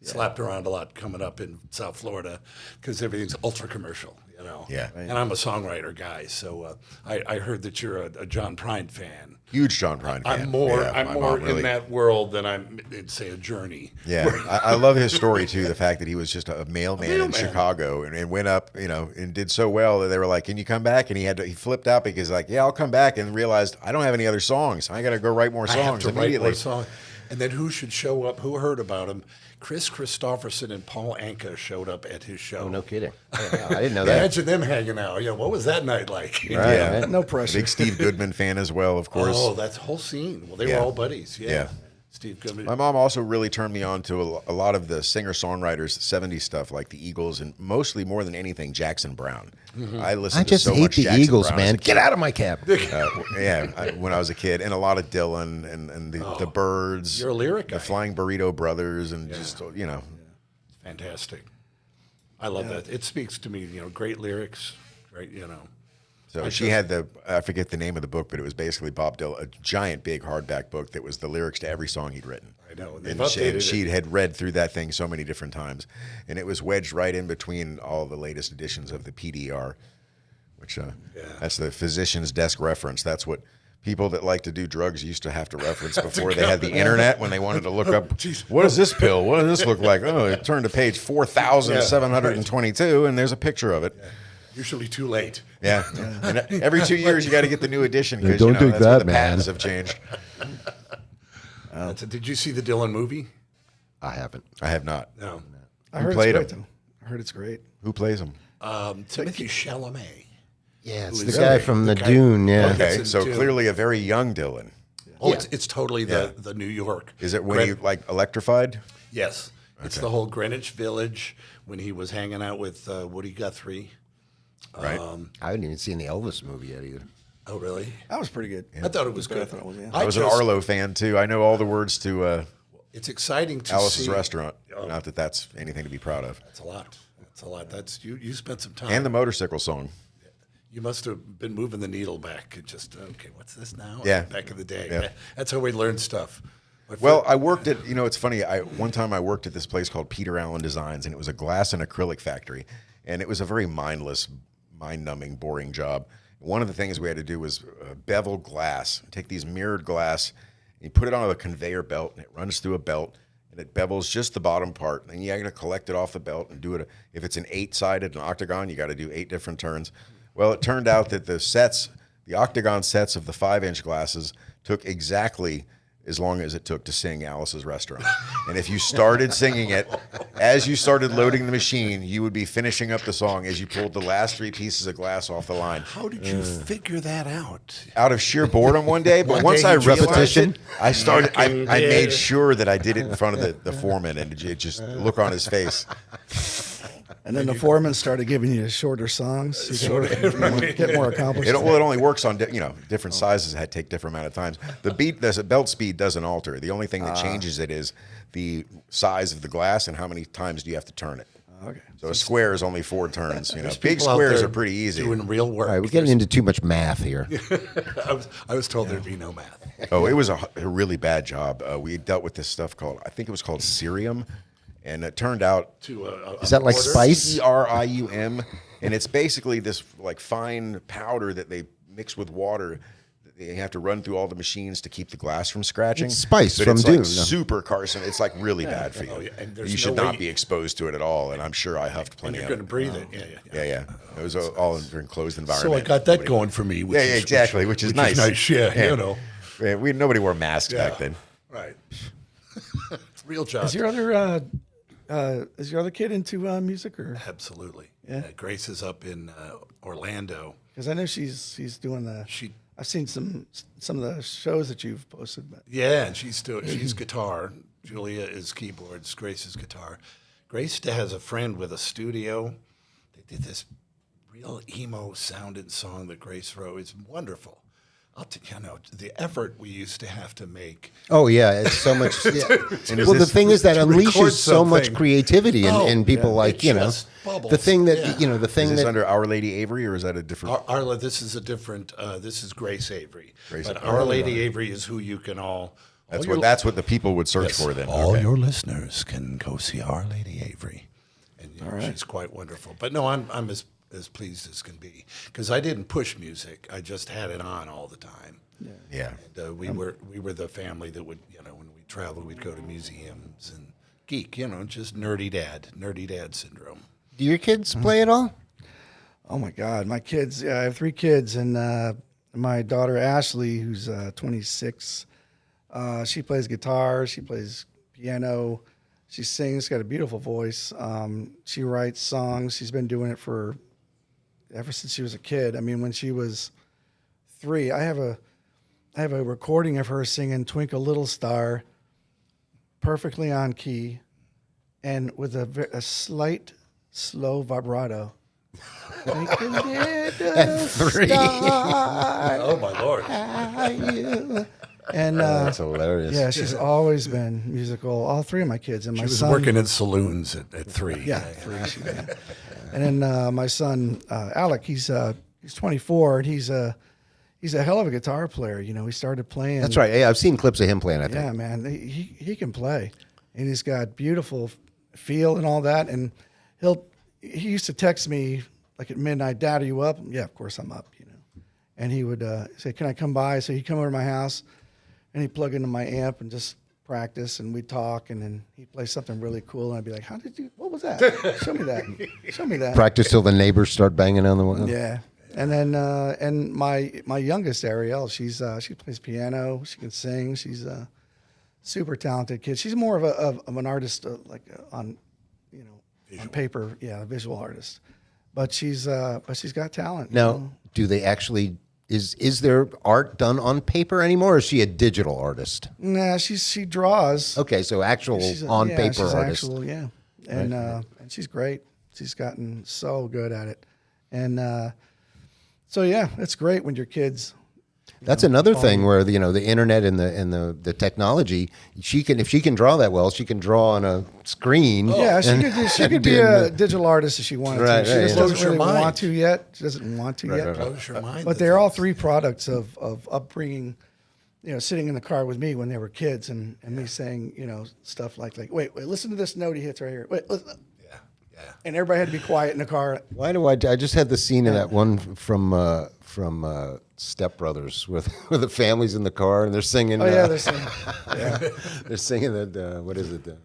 Speaker 4: slapped around a lot coming up in South Florida, because everything's ultra commercial. You know.
Speaker 2: Yeah.
Speaker 4: And I'm a songwriter guy, so I heard that you're a John Prine fan.
Speaker 2: Huge John Prine fan.
Speaker 4: I'm more
Speaker 2: Yeah,
Speaker 4: I'm
Speaker 2: my
Speaker 4: more
Speaker 2: mom really-
Speaker 4: in that world than I'm in, say, a Journey.
Speaker 2: Yeah, I love his story too. The fact that he was just a mailman in
Speaker 4: mailman.
Speaker 2: Chicago and went up, and did so well that they were like, "Can you come back?" And he flipped out because like, "Yeah, I'll come back," and realized I don't have any other songs. I got to go write more
Speaker 4: I have
Speaker 2: songs
Speaker 4: to write
Speaker 2: immediately.
Speaker 4: more songs. And then who should show up? Who heard about him? Chris Christopherson and Paul Anka showed up at his show.
Speaker 1: Oh, no kidding. I didn't know that.
Speaker 4: Imagine them hanging out. Yeah, what was that night like?
Speaker 1: Right,
Speaker 2: Yeah.
Speaker 1: right.
Speaker 3: No pressure.
Speaker 2: Big Steve Goodman fan as well, of course.
Speaker 4: Oh, that's the whole scene. Well, they
Speaker 2: Yeah.
Speaker 4: were all buddies. Yeah.
Speaker 2: Yeah.
Speaker 4: Steve Goodman.
Speaker 2: My mom also really turned me on to a lot of the singer-songwriters, 70s stuff like the Eagles, and mostly more than anything, Jackson Brown. I listened
Speaker 1: I
Speaker 2: to
Speaker 1: just
Speaker 2: so
Speaker 1: hate
Speaker 2: much
Speaker 1: the
Speaker 2: Jackson
Speaker 1: Eagles,
Speaker 2: Brown as
Speaker 1: man.
Speaker 2: a kid.
Speaker 1: Get out of my cab.
Speaker 2: When I was a kid, and a lot of Dylan and the Byrds.
Speaker 4: You're a lyric
Speaker 2: The
Speaker 4: guy.
Speaker 2: Flying Burrito Brothers, and just,
Speaker 4: Fantastic. I love that. It speaks to me, great lyrics, great,
Speaker 2: So she had I forget the name of the book, but it was basically Bob Dylan, a giant big hardback book that was the lyrics to every song he'd written.
Speaker 4: I know. They've
Speaker 2: And
Speaker 4: updated
Speaker 2: she
Speaker 4: it.
Speaker 2: had read through that thing so many different times. And it was wedged right in between all the latest editions of the PDR, which that's the physician's desk reference. That's what people that like to do drugs used to have to reference before they had the internet when they wanted to look up, what is this pill? What does this look like? Oh, it turned to page 4,722, and there's a picture of it.
Speaker 4: Usually too late.
Speaker 2: Yeah. And every 2 years, you got to get the new edition because
Speaker 1: Don't do
Speaker 2: that's where
Speaker 1: that,
Speaker 2: the
Speaker 1: man.
Speaker 2: patents have changed.
Speaker 4: Did you see the Dylan movie?
Speaker 1: I haven't.
Speaker 2: I have not.
Speaker 4: No.
Speaker 3: I heard
Speaker 2: played
Speaker 3: it's great,
Speaker 2: him?
Speaker 3: though. I heard it's great.
Speaker 2: Who plays them?
Speaker 4: Timothy Chalamet.
Speaker 1: Yeah, it's
Speaker 4: Who
Speaker 1: the
Speaker 4: is
Speaker 1: guy
Speaker 4: that?
Speaker 1: from
Speaker 4: The
Speaker 1: the
Speaker 4: guy-
Speaker 1: Dune. Yeah.
Speaker 4: Okay.
Speaker 2: Okay,
Speaker 4: It's
Speaker 2: so
Speaker 4: in
Speaker 2: clearly a very young Dylan.
Speaker 4: Oh,
Speaker 1: Yeah.
Speaker 4: it's totally the New York.
Speaker 2: Is it when he like electrified?
Speaker 4: Yes. It's the whole Greenwich Village when he was hanging out with Woody Guthrie.
Speaker 2: Right.
Speaker 1: I haven't even seen the Elvis movie yet either.
Speaker 4: Oh, really?
Speaker 3: That was pretty good.
Speaker 4: I thought it was
Speaker 3: Better
Speaker 4: good.
Speaker 3: than I was, yeah.
Speaker 2: I was an Arlo fan too. I know all the words to
Speaker 4: It's exciting to
Speaker 2: Alice's
Speaker 4: see.
Speaker 2: Restaurant.
Speaker 4: Oh.
Speaker 2: Not that that's anything to be proud of.
Speaker 4: That's a lot. That's a lot. That's you spent some time.
Speaker 2: And the motorcycle song.
Speaker 4: You must have been moving the needle back. It just okay. What's this now?
Speaker 2: Yeah.
Speaker 4: Back in the day.
Speaker 2: Yeah.
Speaker 4: That's how we learned stuff. My
Speaker 2: Well,
Speaker 4: friend-
Speaker 2: I worked at, it's funny. One time I worked at this place called Peter Allen Designs, and it was a glass and acrylic factory, and it was a very mindless, mind-numbing, boring job. One of the things we had to do was bevel glass. Take these mirrored glass, and you put it on a conveyor belt, and it runs through a belt, and it bevels just the bottom part. And you got to collect it off the belt and do it. If it's an 8-sided, an octagon, you got to do 8 different turns. Well, it turned out that the octagon sets of the 5-inch glasses took exactly as long as it took to sing Alice's Restaurant. And if you started singing it, as you started loading the machine, you would be finishing up the song as you pulled the last 3 pieces of glass off the line.
Speaker 4: how did you figure that out?
Speaker 2: Out of sheer boredom one day, but
Speaker 4: One
Speaker 2: once
Speaker 4: day
Speaker 2: I
Speaker 4: you
Speaker 2: realized
Speaker 1: repetition?
Speaker 2: it, I started. I
Speaker 4: Fucking
Speaker 2: made
Speaker 4: did.
Speaker 2: sure that I did it in front of the foreman, and it just look on his face.
Speaker 3: And then the foreman started giving you shorter songs. So you could get more accomplished.
Speaker 2: It only works on different sizes. It had to take different amount of times. The belt speed doesn't alter. The only thing that changes it is the size of the glass and how many times do you have to turn it.
Speaker 3: Okay.
Speaker 2: So a square is only 4 turns. Big
Speaker 4: People out
Speaker 2: squares
Speaker 4: there
Speaker 2: are pretty easy.
Speaker 4: Doing real work.
Speaker 1: All right, we're getting into too much math here.
Speaker 4: I was told there'd be no math.
Speaker 2: Oh, it was a really bad job. We dealt with this stuff I think it was called cerium, and it turned out
Speaker 1: Is that like
Speaker 4: order?
Speaker 1: spice?
Speaker 2: Cerium, and it's basically this like fine powder that they mix with water. They have to run through all the machines to keep the glass from scratching.
Speaker 1: It's spice
Speaker 2: But
Speaker 1: from
Speaker 2: it's
Speaker 1: Dune,
Speaker 2: like
Speaker 1: no?
Speaker 2: super carcinogen. It's like really bad for you.
Speaker 4: Oh, yeah, and there's
Speaker 2: You should
Speaker 4: no way
Speaker 2: not be exposed to it at all. And I'm sure I huffed
Speaker 4: And
Speaker 2: plenty
Speaker 4: you're
Speaker 2: of
Speaker 4: going to
Speaker 2: it.
Speaker 4: breathe it. Yeah.
Speaker 2: Yeah. It was all in a enclosed
Speaker 4: So
Speaker 2: environment.
Speaker 4: I got that
Speaker 2: Nobody-
Speaker 4: going for me. Which
Speaker 2: Yeah,
Speaker 4: is,
Speaker 2: exactly, which is nice.
Speaker 4: Yeah,
Speaker 2: Yeah.
Speaker 4: Yeah.
Speaker 2: Yeah, nobody wore masks back then.
Speaker 4: Right. Real job.
Speaker 3: Is your other kid into music or?
Speaker 4: Absolutely.
Speaker 3: Yeah.
Speaker 4: Grace is up in Orlando.
Speaker 3: Because I know she's doing the.
Speaker 4: She
Speaker 3: I've seen some of the shows that you've posted. But
Speaker 4: Yeah, and she's guitar. Julia is keyboards. Grace is guitar. Grace has a friend with a studio. They did this real emo sounding song that Grace wrote. It's wonderful. The effort we used to have to make.
Speaker 1: Oh yeah, it's so much. Yeah.
Speaker 2: is
Speaker 1: Well, the
Speaker 2: this-
Speaker 1: thing is that
Speaker 4: to record
Speaker 1: unleashes so much
Speaker 4: something.
Speaker 1: creativity in people
Speaker 4: It
Speaker 1: like
Speaker 4: just bubbles.
Speaker 1: the thing that
Speaker 4: Yeah.
Speaker 1: the
Speaker 2: Is
Speaker 1: thing
Speaker 2: this
Speaker 1: that
Speaker 2: under Our Lady Avery, or is that a different?
Speaker 4: Arla, this is a different. This is Grace Avery.
Speaker 2: Grace
Speaker 4: but
Speaker 2: Avery.
Speaker 4: Our Lady Avery is who you can all.
Speaker 2: That's what the people would search for then.
Speaker 4: All
Speaker 2: Okay.
Speaker 4: your listeners can go see Our Lady Avery, and she's quite wonderful. But no, I'm as as pleased as can be, because I didn't push music. I just had it on all the time.
Speaker 2: Yeah.
Speaker 4: And, we were the family that would, when we traveled, we'd go to museums and geek, just nerdy dad syndrome.
Speaker 1: Do your kids play at all?
Speaker 3: Oh my God, my kids! I have 3 kids, and my daughter Ashley, who's 26, she plays guitar, she plays piano, she sings, got a beautiful voice. She writes songs. She's been doing it ever since she was a kid. I mean, when she was 3, I have a recording of her singing "Twinkle Little Star" perfectly on key, and with a slight slow vibrato. Twinkle little
Speaker 1: 3.
Speaker 3: star,
Speaker 4: Oh my Lord!
Speaker 3: are you? And
Speaker 1: That's hilarious.
Speaker 3: yeah, she's always been musical. All 3 of my kids, and my
Speaker 4: She was
Speaker 3: son.
Speaker 4: working in saloons at 3.
Speaker 3: Yeah, 3. And then my son Alec, he's 24, and he's a hell of a guitar player. He started playing.
Speaker 1: That's right. Yeah, I've seen clips of him playing, I think.
Speaker 3: Yeah, man, he can play, and he's got beautiful feel and all that. And he used to text me like at midnight, "Dad, are you up?" Yeah, of course I'm up. And he would say, "Can I come by?" So he'd come over to my house, and he'd plug into my amp and just practice, and we'd talk, and then he'd play something really cool, and I'd be like, what was that? Show me that.
Speaker 1: Practice till the neighbors start banging on the wall.
Speaker 3: Yeah. And then and my youngest Ariel, she plays piano, she can sing, she's a super talented kid. She's more of an artist on paper, a visual artist. But she's got talent.
Speaker 1: Now, do they actually? Is there art done on paper anymore, or is she a digital artist?
Speaker 3: Nah, she draws.
Speaker 1: Okay, so actual
Speaker 3: She's
Speaker 1: on paper
Speaker 3: she's
Speaker 1: artist.
Speaker 3: actual, yeah. And and she's great. She's gotten so good at it. And so yeah, it's great when your kids.
Speaker 1: That's another thing where the internet and the technology. If she can draw that well, she can draw on a screen.
Speaker 3: Yeah, she could be a
Speaker 1: and-
Speaker 3: digital artist if she wanted
Speaker 1: Right,
Speaker 3: to. She
Speaker 1: right,
Speaker 3: just
Speaker 1: yeah.
Speaker 3: doesn't
Speaker 4: Blows your
Speaker 3: really
Speaker 4: mind.
Speaker 3: want to yet. She doesn't want to yet.
Speaker 4: Blows your mind.
Speaker 3: But they're all 3 products of upbringing, sitting in the car with me when they were kids, and me saying, stuff like, wait, listen to this note he hits right here. Wait, listen.
Speaker 4: Yeah.
Speaker 3: And everybody had to be quiet in the car.
Speaker 1: Why do I just had the scene of that one from Step Brothers with the families in the car and they're singing.
Speaker 3: Oh yeah, they're saying,
Speaker 1: they're singing that. What is it?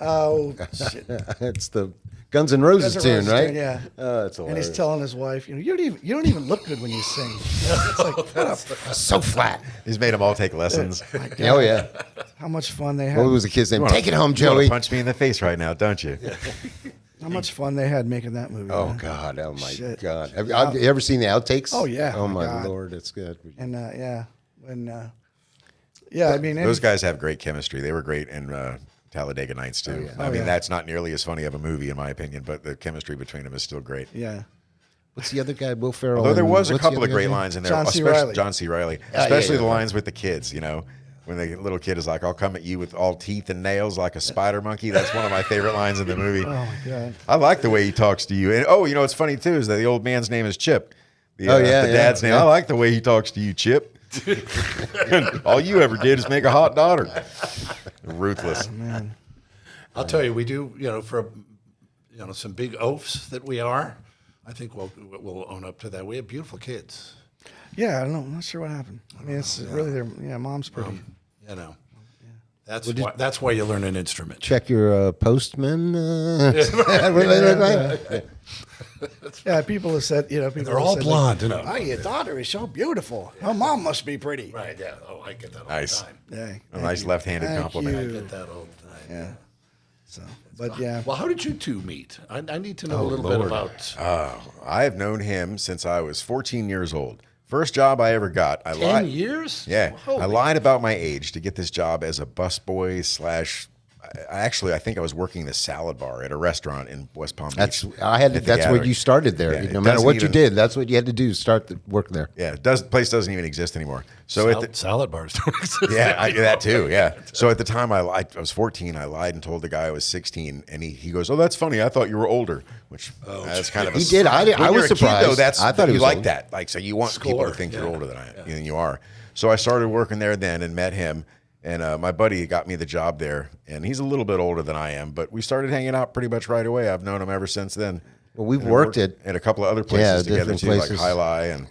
Speaker 3: oh shit.
Speaker 1: It's the Guns N' Roses
Speaker 3: Guns N'
Speaker 1: tune,
Speaker 3: Roses
Speaker 1: right?
Speaker 3: tune, yeah.
Speaker 1: Oh, that's
Speaker 3: And
Speaker 1: hilarious.
Speaker 3: he's telling his wife, you don't even look good when you sing. It's like, what a
Speaker 1: so flat.
Speaker 2: He's made them all take lessons.
Speaker 1: Oh yeah.
Speaker 3: how much fun they had.
Speaker 1: What was the kid's name? Take it home,
Speaker 2: You wanna
Speaker 1: Joey.
Speaker 2: punch me in the face right now, don't you?
Speaker 3: How much fun they had making that movie.
Speaker 1: Oh
Speaker 3: man.
Speaker 1: God! Oh my
Speaker 3: Shit.
Speaker 1: God! Have you ever seen the outtakes?
Speaker 3: Oh, yeah.
Speaker 1: Oh my
Speaker 3: God.
Speaker 1: Lord, it's good.
Speaker 3: And I mean,
Speaker 2: Those guys have great chemistry. They were great in Talladega Nights too. I mean, that's not nearly as funny of a movie in my opinion, but the chemistry between them is still great.
Speaker 3: yeah.
Speaker 1: What's the other guy? Will Ferrell.
Speaker 2: Although there
Speaker 1: and-
Speaker 2: was a
Speaker 1: what's the
Speaker 2: couple
Speaker 1: other
Speaker 2: of great
Speaker 1: guy's name?
Speaker 2: lines in there,
Speaker 3: John C.
Speaker 2: especially
Speaker 3: Reilly.
Speaker 2: John C. Reilly,
Speaker 1: yeah,
Speaker 2: especially
Speaker 1: yeah.
Speaker 2: the lines with the kids. When the little kid is like, "I'll come at you with all teeth and nails like a spider monkey." That's one of my favorite lines in the movie.
Speaker 3: Oh my God.
Speaker 2: I like the way he talks to you. And what's funny too is that the old man's name is Chip. The dad's name.
Speaker 1: yeah.
Speaker 2: I like the way he talks to you, Chip. All you ever did is make a hot daughter. Ruthless.
Speaker 3: Man.
Speaker 4: I'll tell you, we do, for some big oafs that we are. I think we'll own up to that. We have beautiful kids.
Speaker 3: Yeah, I don't know. I'm not sure what happened. I mean, it's really their mom's pretty.
Speaker 4: That's why you learn an instrument.
Speaker 1: Check your postman.
Speaker 3: Yeah, people have said, people
Speaker 4: They're
Speaker 3: have
Speaker 4: all
Speaker 3: said,
Speaker 4: blonde.
Speaker 3: Oh, your daughter is so beautiful. Her mom must be pretty.
Speaker 4: Right, yeah. Oh, I get that all
Speaker 2: Nice.
Speaker 4: the time.
Speaker 3: Yeah.
Speaker 2: A nice left-handed
Speaker 3: Thank
Speaker 2: compliment.
Speaker 4: I
Speaker 3: you.
Speaker 4: get that all the time.
Speaker 3: Yeah. So, but yeah.
Speaker 4: Well, how did you two meet? I need to know a little bit about.
Speaker 2: I have known him since I was 14 years old. First job I ever got. I
Speaker 4: 10
Speaker 2: lied.
Speaker 4: years?
Speaker 2: Yeah,
Speaker 4: Holy.
Speaker 2: I lied about my age to get this job as a busboy slash. I think I was working the salad bar at a restaurant in West Palm Beach.
Speaker 1: That's
Speaker 2: at the
Speaker 1: what
Speaker 2: Gathering.
Speaker 1: you started there.
Speaker 2: Yeah, it
Speaker 1: no matter
Speaker 2: doesn't
Speaker 1: what you
Speaker 2: even-
Speaker 1: did, that's what you had to do. Start the work there.
Speaker 2: Yeah, place doesn't even exist anymore. So at the,
Speaker 4: Salad bars don't exist.
Speaker 2: yeah, that too. Yeah. So at the time I lied. I was 14. I lied and told the guy I was 16, and he goes, "Oh, that's funny. I thought you were older." Which that's kind of a,
Speaker 1: He did. I
Speaker 2: when
Speaker 1: was
Speaker 2: you're a kid,
Speaker 1: surprised.
Speaker 2: though, that's
Speaker 1: I thought he
Speaker 2: you
Speaker 1: was
Speaker 2: like
Speaker 1: old.
Speaker 2: that. Like, so you want people to think you're
Speaker 4: yeah.
Speaker 2: older than you are. So I started working there then and met him. And my buddy got me the job there, and he's a little bit older than I am, but we started hanging out pretty much right away. I've known him ever since then.
Speaker 1: Well, we've worked at
Speaker 2: a couple of other places together
Speaker 1: different
Speaker 2: too,
Speaker 1: places.
Speaker 2: like Highlight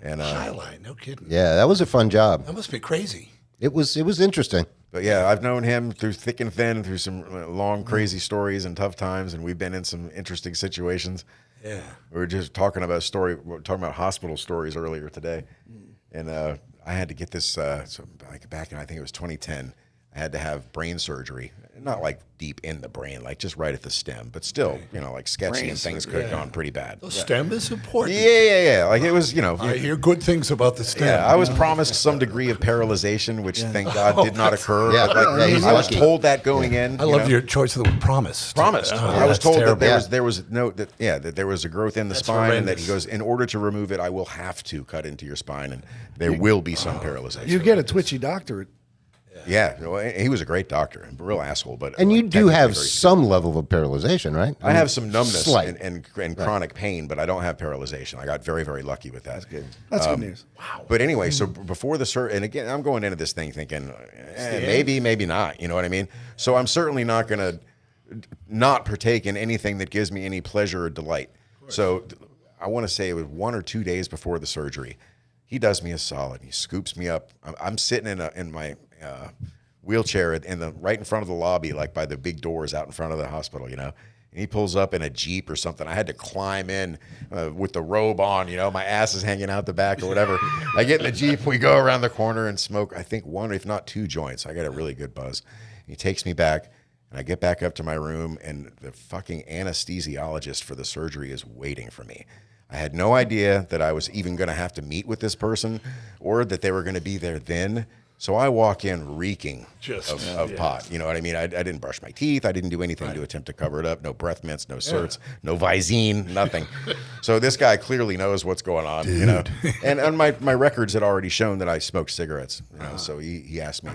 Speaker 2: and
Speaker 4: Highlight, no kidding.
Speaker 1: Yeah, that was a fun job.
Speaker 4: That must be crazy.
Speaker 1: It was interesting.
Speaker 2: But yeah, I've known him through thick and thin, through some long, crazy stories and tough times, and we've been in some interesting situations.
Speaker 4: Yeah.
Speaker 2: We were just talking about hospital stories earlier today, and I had to get this. So like back in, I think it was 2010, I had to have brain surgery. Not like deep in the brain, like just right at the stem, but still, like sketchy
Speaker 3: Brain
Speaker 2: and things could have gone pretty bad.
Speaker 4: The stem is important.
Speaker 2: Yeah. Like it was,
Speaker 4: I hear good things about the stem.
Speaker 2: Yeah, I was promised some degree of paralyzation, which thank God did not occur.
Speaker 1: Yeah,
Speaker 2: but like,
Speaker 1: he's
Speaker 2: I was
Speaker 1: lucky.
Speaker 2: told that going in.
Speaker 4: I love your choice of the word promise.
Speaker 2: Promised.
Speaker 4: Oh,
Speaker 2: I was
Speaker 4: that's
Speaker 2: told
Speaker 4: terrible.
Speaker 2: that there was that there was a growth in the spine, and that he
Speaker 4: horrendous.
Speaker 2: goes, in order to remove it, I will have to cut into your spine, and there will be some paralyzation.
Speaker 3: You get a twitchy doctor.
Speaker 2: Yeah, he was a great doctor, a real asshole, but
Speaker 1: And you do
Speaker 2: technically
Speaker 1: have
Speaker 2: very
Speaker 1: some level of paralyzation, right?
Speaker 2: I have some numbness
Speaker 1: Slight.
Speaker 2: and chronic pain, but I don't have paralyzation. I got very, very lucky with that. That's good.
Speaker 3: That's good news.
Speaker 2: Wow. But anyway, so before the surgery, and again, I'm going into this thing thinking, maybe not. You know what I mean? So I'm certainly not going to not partake in anything that gives me any pleasure or delight. So I want to say it was 1 or 2 days before the surgery. He does me a solid. He scoops me up. I'm sitting in my wheelchair right in front of the lobby, like by the big doors out in front of the hospital, And he pulls up in a Jeep or something. I had to climb in with the robe on, my ass is hanging out the back or whatever. I get in the Jeep, we go around the corner and smoke, I think 1, if not 2 joints. I got a really good buzz. He takes me back, and I get back up to my room, and the fucking anesthesiologist for the surgery is waiting for me. I had no idea that I was even going to have to meet with this person or that they were going to be there then. So I walk in reeking of pot. You know what I mean? I didn't brush my teeth. I didn't do anything to attempt to cover it up. No breath mints, no certs, no Visine, nothing. So this guy clearly knows what's going on, And my records had already shown that I smoked cigarettes. So he asked me,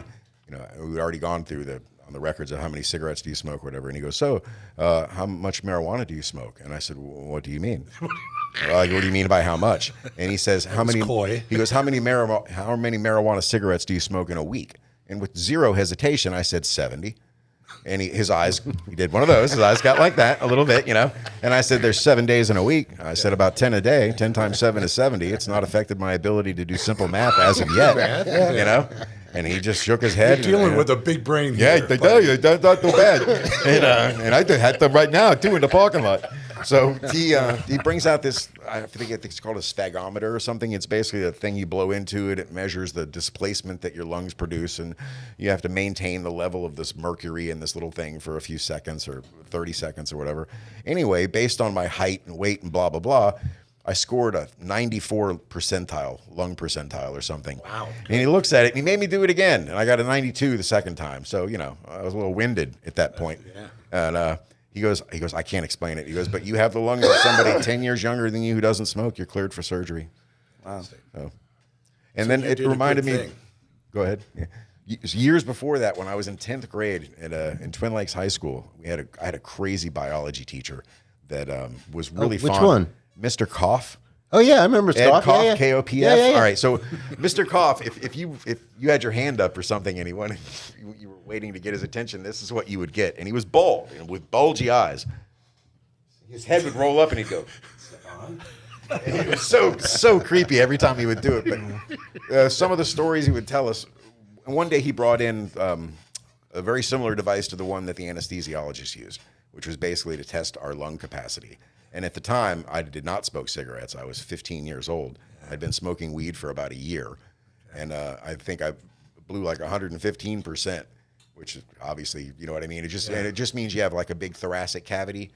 Speaker 2: we'd already gone through on the records of how many cigarettes do you smoke, or whatever. And he goes, so how much marijuana do you smoke? And I said, what do you mean? Like, what do you mean by how much? And he says, how many?
Speaker 4: Coy.
Speaker 2: He goes, how many marijuana cigarettes do you smoke in a week? And with zero hesitation, I said 70. And he did one of those. His eyes got like that a little bit, And I said, there's 7 days in a week. I said, about 10 a day. 10 times 7 is 70. It's not affected my ability to do simple math as of yet, And he just shook his head.
Speaker 4: You're dealing with a big brain
Speaker 2: Yeah,
Speaker 4: here.
Speaker 2: they tell you that's not too bad. And I had them right now too in the parking lot. So he brings out this, I think it's called a sphagometer or something. It's basically a thing you blow into it. It measures the displacement that your lungs produce, and you have to maintain the level of this mercury in this little thing for a few seconds or 30 seconds or whatever. Anyway, based on my height and weight and blah, blah, blah, I scored a 94 percentile, lung percentile or something.
Speaker 4: Wow.
Speaker 2: And he looks at it, and he made me do it again. And I got a 92 the second time. So, I was a little winded at that point.
Speaker 4: Yeah.
Speaker 2: And he goes, I can't explain it. He goes, but you have the lungs of somebody 10 years younger than you who doesn't smoke. You're cleared for surgery. Wow. So then it
Speaker 4: did a
Speaker 2: reminded
Speaker 4: good
Speaker 2: me.
Speaker 4: thing.
Speaker 2: Go ahead. Yeah. Years before that, when I was in 10th grade in Twin Lakes High School, I had a crazy biology teacher that was really
Speaker 1: which
Speaker 2: fond.
Speaker 1: one?
Speaker 2: Mr. Koff.
Speaker 1: Oh yeah, I remember
Speaker 2: Ed
Speaker 1: Scott.
Speaker 2: Koff,
Speaker 1: Yeah, yeah.
Speaker 2: K-O-P-F.
Speaker 1: Yeah.
Speaker 2: All right, so Mr. Koff, if you had your hand up or something and you were waiting to get his attention, this is what you would get. And he was bald with bulgy eyes. His head would roll up and he'd go, and it was so creepy every time he would do it. But some of the stories he would tell us, one day he brought in a very similar device to the one that the anesthesiologist used, which was basically to test our lung capacity. And at the time, I did not smoke cigarettes. I was 15 years old. I'd been smoking weed for about a year. And I think I blew like 115%, which is obviously, you know what I mean? And it just means you have like a big thoracic cavity,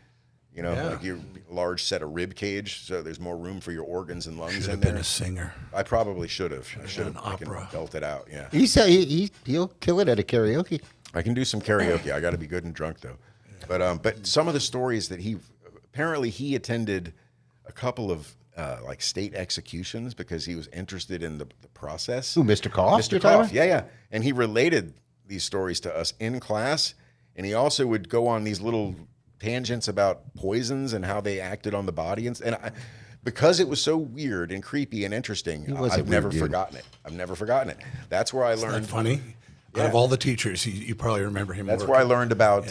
Speaker 2: like your large set of rib cage. So there's more room for your organs and lungs
Speaker 4: Should
Speaker 2: in
Speaker 4: have
Speaker 2: there.
Speaker 4: been a singer.
Speaker 2: I probably should have. I should have
Speaker 4: opera.
Speaker 2: belt it out, yeah.
Speaker 1: He said he'll kill it at a karaoke.
Speaker 2: I can do some karaoke. I got to be good and drunk, though. But some of the stories that apparently he attended a couple of like state executions because he was interested in the process.
Speaker 1: Who, Mr. Koff?
Speaker 2: Mr. Koff, yeah. And he related these stories to us in class, and he also would go on these little tangents about poisons and how they acted on the body. Because it was so weird and creepy and interesting, I've never forgotten it. I've never forgotten it. That's where I learned.
Speaker 4: Isn't that funny? Out of all the teachers, you probably remember him.
Speaker 2: That's where I learned about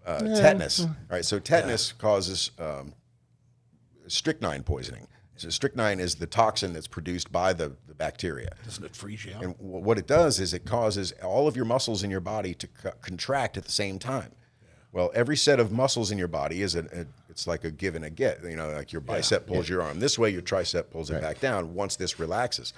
Speaker 2: tetanus. All right, so tetanus causes strychnine poisoning. So strychnine is the toxin that's produced by the bacteria.
Speaker 4: Doesn't it freeze you out?
Speaker 2: And what it does is it causes all of your muscles in your body to contract at the same time. Well, every set of muscles in your body it's like a give and a get. You know, like your bicep pulls your arm this way, your tricep pulls it back down once this relaxes.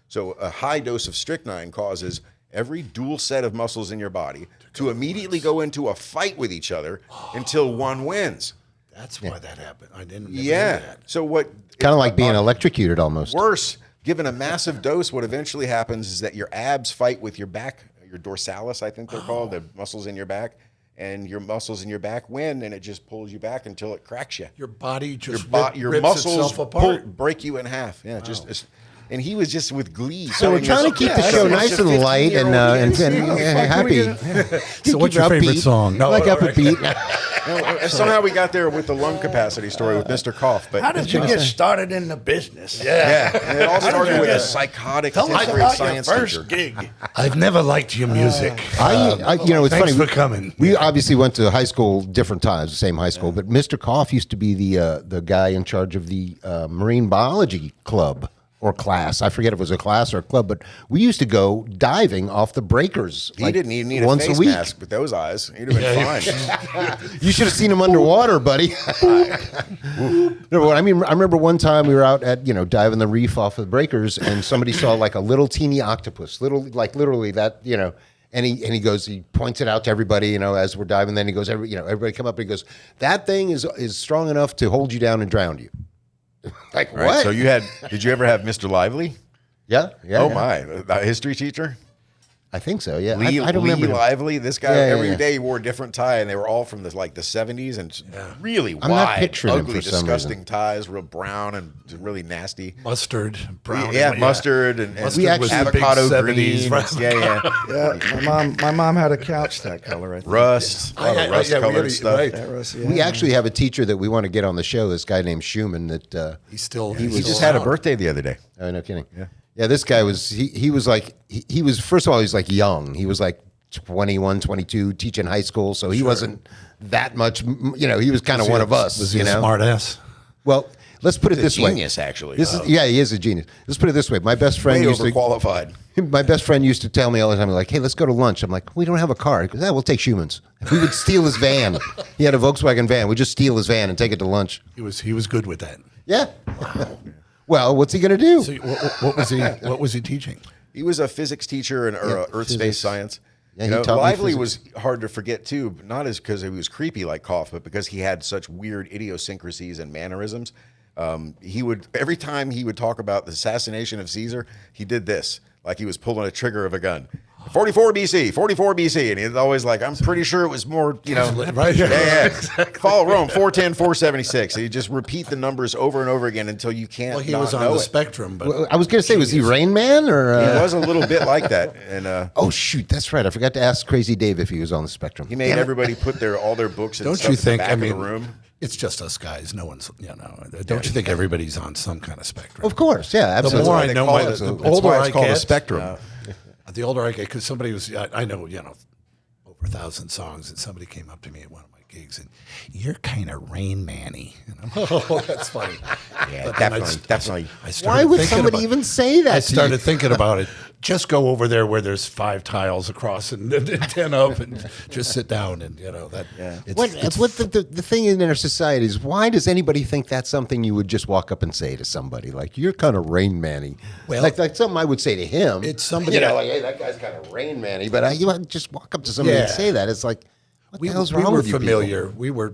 Speaker 2: So a high dose of strychnine causes every dual set of muscles in your body to immediately go into a fight with each other until one wins.
Speaker 4: That's why that happened. I didn't.
Speaker 2: Yeah. So what?
Speaker 1: Kind of like being electrocuted almost.
Speaker 2: Worse, given a massive dose, what eventually happens is that your abs fight with your back, your dorsalis, I think they're called, the muscles in your back, and your muscles in your back win, and it just pulls you back until it cracks you.
Speaker 4: Your body just
Speaker 2: Your
Speaker 4: rips
Speaker 2: muscles
Speaker 4: itself apart.
Speaker 2: break you in half. Yeah, and he was just with glee.
Speaker 1: So we're trying to keep the show nice and light and happy.
Speaker 4: So what's your favorite song?
Speaker 1: No, like up a beat.
Speaker 2: And somehow we got there with the lung capacity story with Mr. Cough. But
Speaker 3: How did you get started in the business?
Speaker 2: yeah, and it all started with a psychotic
Speaker 3: Tell us
Speaker 2: 10th grade
Speaker 3: about your
Speaker 2: science
Speaker 3: first
Speaker 2: teacher.
Speaker 3: gig.
Speaker 4: I've never liked your music.
Speaker 1: It's
Speaker 4: Thanks
Speaker 1: funny.
Speaker 4: for coming.
Speaker 1: We obviously went to high school different times, the same high school. But Mr. Koff used to be the guy in charge of the marine biology club or class. I forget if it was a class or a club, but we used to go diving off the breakers.
Speaker 2: He didn't even need
Speaker 1: once
Speaker 2: a face
Speaker 1: week.
Speaker 2: mask with those eyes. He'd have been fine.
Speaker 1: You should have seen him underwater, buddy. No, I mean, I remember one time we were out at diving the reef off of the breakers, and somebody saw like a little teeny octopus, literally that And he goes, he points it out to everybody, as we're diving. Then he goes, everybody come up and he goes, that thing is strong enough to hold you down and drown you. Like
Speaker 2: Right,
Speaker 1: what?
Speaker 2: so did you ever have Mr. Lively?
Speaker 1: Yeah.
Speaker 2: Oh my, the history teacher?
Speaker 1: I think so. Yeah.
Speaker 2: Lee,
Speaker 1: I don't
Speaker 2: Lee
Speaker 1: remember.
Speaker 2: Lively. This guy every
Speaker 1: Yeah.
Speaker 2: day wore a different tie, and they were all from the 70s and really
Speaker 1: I'm not
Speaker 2: wide,
Speaker 1: picturing him
Speaker 2: ugly,
Speaker 1: for some
Speaker 2: disgusting
Speaker 1: reason.
Speaker 2: ties, real brown and really nasty.
Speaker 4: Mustard, brown.
Speaker 2: Yeah, mustard and
Speaker 4: Mustard was the big
Speaker 2: avocado
Speaker 4: 70s,
Speaker 2: green.
Speaker 4: right?
Speaker 2: Yeah.
Speaker 3: My mom had a couch that color. I think.
Speaker 2: Rust, a lot of rust-colored stuff.
Speaker 4: Right.
Speaker 3: That was, yeah.
Speaker 1: We actually have a teacher that we want to get on the show. This guy named Schumann. That
Speaker 4: He still.
Speaker 2: He just had a birthday the other day.
Speaker 1: oh, no kidding. Yeah. This guy was. He was like. He was, first of all, he was like young. He was like 21, 22, teaching high school. So he wasn't that much. He was kind of one of us.
Speaker 4: Was he a smart ass?
Speaker 1: Well, let's put it
Speaker 2: He's
Speaker 1: this
Speaker 2: a
Speaker 1: way.
Speaker 2: genius, actually.
Speaker 1: He is a genius. Let's put it this way. My best friend
Speaker 2: Way
Speaker 1: used to.
Speaker 2: overqualified.
Speaker 1: My best friend used to tell me all the time, like, "Hey, let's go to lunch." I'm like, "We don't have a car." He goes, "We'll take Schumann's." We would steal his van. He had a Volkswagen van. We just steal his van and take it to lunch.
Speaker 4: He was good with that.
Speaker 1: Yeah. Well, what's he gonna do?
Speaker 4: So what was he teaching?
Speaker 2: He was a physics teacher in Earth space science.
Speaker 1: Yeah, he taught me
Speaker 2: Lively
Speaker 1: physics.
Speaker 2: was hard to forget too, but not as because he was creepy like Koff, but because he had such weird idiosyncrasies and mannerisms. He would every time he would talk about the assassination of Caesar, he did this like he was pulling a trigger of a gun. 44 BC, 44 BC, and he's always like, "I'm pretty sure it was more,
Speaker 4: Right.
Speaker 2: Yeah. Follow Rome, 410, 476." So you just repeat the numbers over and over again until you can't.
Speaker 4: Well, he
Speaker 2: not
Speaker 4: was on
Speaker 2: know
Speaker 4: the
Speaker 2: it.
Speaker 4: spectrum, but
Speaker 1: Well, I was gonna say, was he Rain Man or?
Speaker 2: He was a little bit like that, and
Speaker 1: Oh shoot, that's right. I forgot to ask Crazy Dave if he was on the spectrum.
Speaker 2: he made everybody put all their books and
Speaker 4: don't
Speaker 2: stuff
Speaker 4: you think?
Speaker 2: in the back of the room.
Speaker 4: It's just us guys. No one's, Don't you think everybody's on some kind of spectrum?
Speaker 1: Of course, yeah,
Speaker 4: The
Speaker 1: absolutely.
Speaker 4: more
Speaker 2: why
Speaker 4: I
Speaker 2: they
Speaker 4: know,
Speaker 2: call
Speaker 4: the
Speaker 2: it- that's
Speaker 4: older
Speaker 2: why
Speaker 4: I
Speaker 2: it's called a
Speaker 4: get,
Speaker 2: spectrum.
Speaker 4: the older I get, because somebody was, I know, over 1,000 songs, and somebody came up to me at one of my gigs, and you're kind of Rain Man-y. And I'm, oh, that's funny.
Speaker 2: Yeah,
Speaker 4: But then
Speaker 2: definitely.
Speaker 4: I started
Speaker 1: Why would
Speaker 4: thinking
Speaker 1: somebody
Speaker 4: about-
Speaker 1: even say that?
Speaker 4: I
Speaker 1: to you?
Speaker 4: started thinking about it. Just go over there where there's 5 tiles across and 10 up, and just sit down, and that. Yeah.
Speaker 1: What the thing in our society is, why does anybody think that's something you would just walk up and say to somebody? Like, you're kind of Rain Man-y.
Speaker 4: Well,
Speaker 1: like something I would say to him.
Speaker 4: it's somebody-
Speaker 1: like, hey, that guy's kind of Rain Man-y. But you just walk up to somebody and
Speaker 4: Yeah.
Speaker 1: say that. It's like, what the hell's
Speaker 4: we
Speaker 1: wrong
Speaker 4: were
Speaker 1: with you people?
Speaker 4: familiar. We were,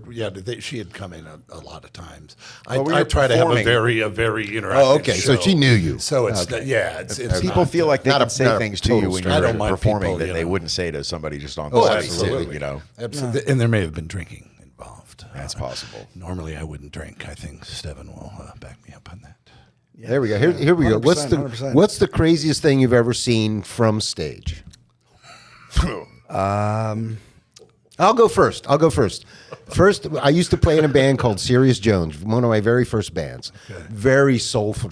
Speaker 4: she had come in a lot of times.
Speaker 2: Well, we
Speaker 4: I
Speaker 2: were
Speaker 4: try to have a
Speaker 2: performing.
Speaker 4: very interactive
Speaker 1: Oh, okay. So
Speaker 4: show.
Speaker 1: she knew you.
Speaker 4: So it's it's
Speaker 2: People
Speaker 4: not-
Speaker 2: feel like they
Speaker 1: Not
Speaker 2: can
Speaker 1: a-
Speaker 2: say
Speaker 1: not a
Speaker 2: things to
Speaker 1: total
Speaker 2: you when
Speaker 1: stranger.
Speaker 4: I
Speaker 2: you're
Speaker 4: don't mind
Speaker 2: performing
Speaker 4: people,
Speaker 2: that they wouldn't say to somebody just on
Speaker 1: Oh,
Speaker 2: the
Speaker 1: absolutely.
Speaker 4: Absolutely. And there may have been drinking involved.
Speaker 2: That's possible.
Speaker 4: Normally, I wouldn't drink. I think Stevan will back me up on that.
Speaker 1: There we go. Here we go.
Speaker 3: 100%.
Speaker 1: What's the craziest thing you've ever seen from stage? I'll go first. First, I used to play in a band called Serious Jones, one of my very first bands. Very soulful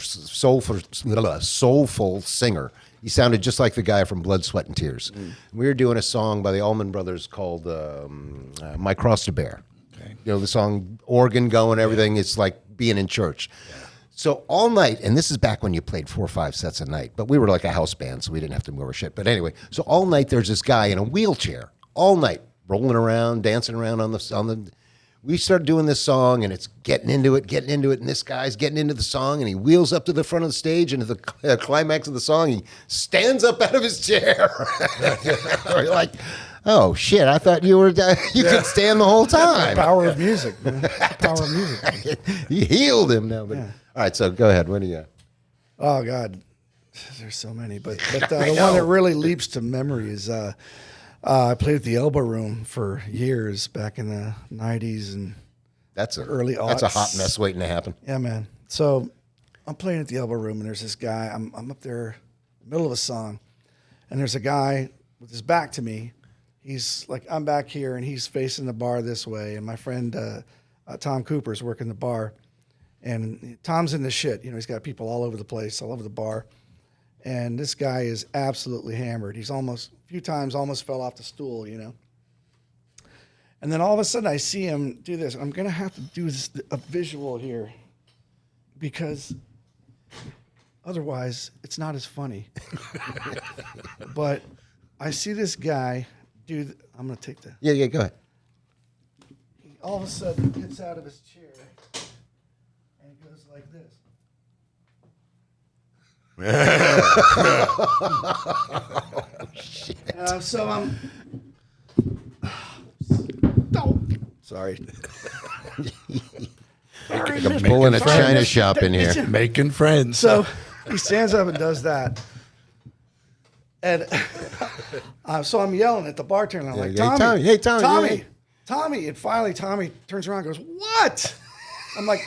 Speaker 1: singer. He sounded just like the guy from Blood, Sweat, and Tears. We were doing a song by the Allman Brothers called "My Cross to Bear."
Speaker 4: Okay.
Speaker 1: The song, organ going, everything. It's like being in church. So all night, and this is back when you played 4 or 5 sets a night, but we were like a house band, so we didn't have to move our shit. But anyway, so all night there's this guy in a wheelchair, all night, rolling around, dancing around on the. We started doing this song, and it's getting into it, and this guy's getting into the song, and he wheels up to the front of the stage, and at the climax of the song, he stands up out of his chair. We're like, oh shit! I thought you could stand the whole time.
Speaker 3: Power of music, man. Power of music.
Speaker 1: He healed him now. But, all right, so go ahead. What do you got?
Speaker 3: Oh God, there's so many, but the one that really leaps to memory is I played at the Elbow Room for years back in the '90s and early aughts.
Speaker 1: That's a hot mess waiting to happen.
Speaker 3: Yeah, man. So I'm playing at the Elbow Room, and there's this guy. I'm up there, in the middle of a song, and there's a guy with his back to me. He's like, I'm back here, and he's facing the bar this way, and my friend Tom Cooper's working the bar. And Tom's in the shit. You know, he's got people all over the place, all over the bar. And this guy is absolutely hammered. He's a few times almost fell off the stool, you know. And then all of a sudden I see him do this. I'm going to have to do a visual here because otherwise it's not as funny. But I see this guy do, I'm going to take the.
Speaker 1: Yeah, go ahead.
Speaker 3: He all of a sudden gets out of his chair. Like this. So I'm. Sorry.
Speaker 1: Like a bull in a china shop in here.
Speaker 4: Making friends.
Speaker 3: So he stands up and does that. And so I'm yelling at the bartender. I'm like, Tommy,
Speaker 1: hey, Tommy.
Speaker 3: Tommy. And finally, Tommy turns around and goes, what? I'm like,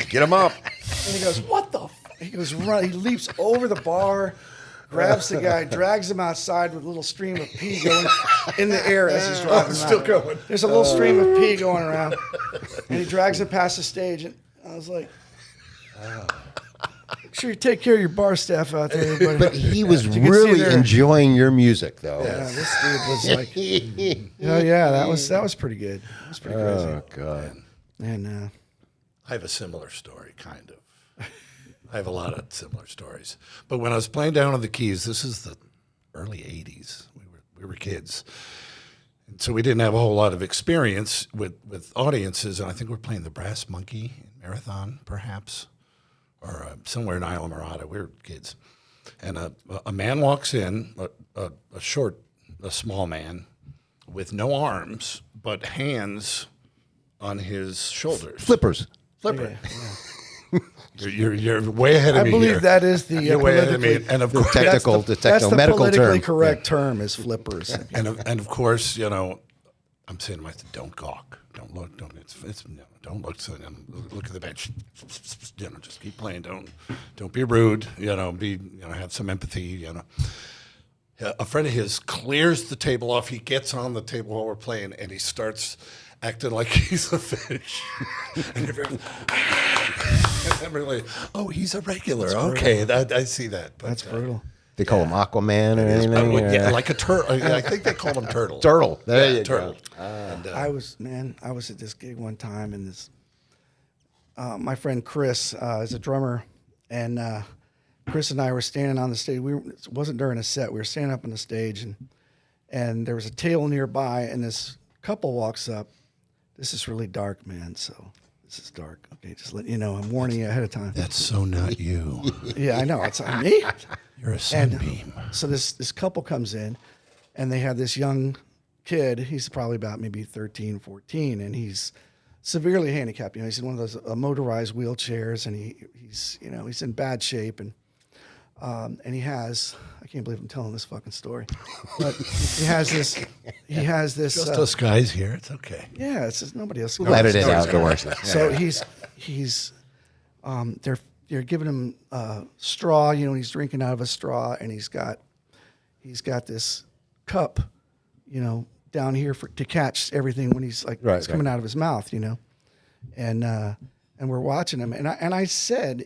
Speaker 2: Get him up.
Speaker 3: and he goes, what the? He goes, run. He leaps over the bar, grabs the guy, drags him outside with a little stream of pee going in the air as he's driving.
Speaker 4: Still going.
Speaker 3: There's a little stream of pee going around, and he drags him past the stage. And I was like, make sure you take care of your bar staff out there, everybody.
Speaker 1: But he was
Speaker 3: You can see
Speaker 1: really
Speaker 3: there-
Speaker 1: enjoying your music, though.
Speaker 3: Yeah, this dude was like, oh yeah, that was pretty good. That was pretty crazy.
Speaker 1: Oh, God.
Speaker 3: And
Speaker 4: I have a similar story, kind of. I have a lot of similar stories. But when I was playing down on the keys, this is the early 80s. We were kids. And so we didn't have a whole lot of experience with audiences. And I think we're playing the Brass Monkey Marathon, perhaps, or somewhere in Isla Morada. We were kids. And a man walks in, a small man, with no arms, but hands on his shoulders.
Speaker 1: Flippers.
Speaker 4: Flipper. You're way ahead of
Speaker 3: I
Speaker 4: me
Speaker 3: believe
Speaker 4: here.
Speaker 3: that is the
Speaker 4: You're way ahead of me.
Speaker 3: politically,
Speaker 4: And of
Speaker 1: The
Speaker 4: course,
Speaker 1: technical,
Speaker 3: that's the
Speaker 1: medical
Speaker 3: politically
Speaker 1: term.
Speaker 3: correct term is flippers.
Speaker 4: and of course, you know, I'm saying to myself, don't gawk, don't look, don't don't look. So, look at the bench. You know, just keep playing. Don't be rude. You know, have some empathy. You know. A friend of his clears the table off. He gets on the table while we're playing, and he starts acting like he's a fish. And everyone, and I'm really, oh, he's a regular. Okay, I see that. But,
Speaker 3: That's brutal.
Speaker 1: They call him Aquaman or anything?
Speaker 4: yeah, like a turtle. I think they call him turtle.
Speaker 1: Turtle. There you
Speaker 4: turtle.
Speaker 1: go.
Speaker 4: And,
Speaker 3: I was at this gig one time, and my friend Chris is a drummer, and Chris and I were standing on the stage. It wasn't during a set. We were standing up on the stage, and there was a table nearby, and this couple walks up. This is really dark, man. So this is dark. Okay, just let you know. I'm warning you ahead of time.
Speaker 4: That's so not you.
Speaker 3: Yeah, I know. It's me.
Speaker 4: You're a sunbeam.
Speaker 3: So this couple comes in, and they have this young kid. He's probably about maybe 13, 14, and he's severely handicapped. You know, he's in one of those motorized wheelchairs, and he's in bad shape, and he has, I can't believe I'm telling this fucking story, but he has this.
Speaker 4: Just us guys here. It's okay.
Speaker 3: Yeah, it's just nobody else.
Speaker 1: Let it out. Don't worry.
Speaker 3: So they're giving him straw, you know, and he's drinking out of a straw, and he's got this cup, you know, down here to catch everything when he's like it's coming out of his mouth, you know, and we're watching him, and I said,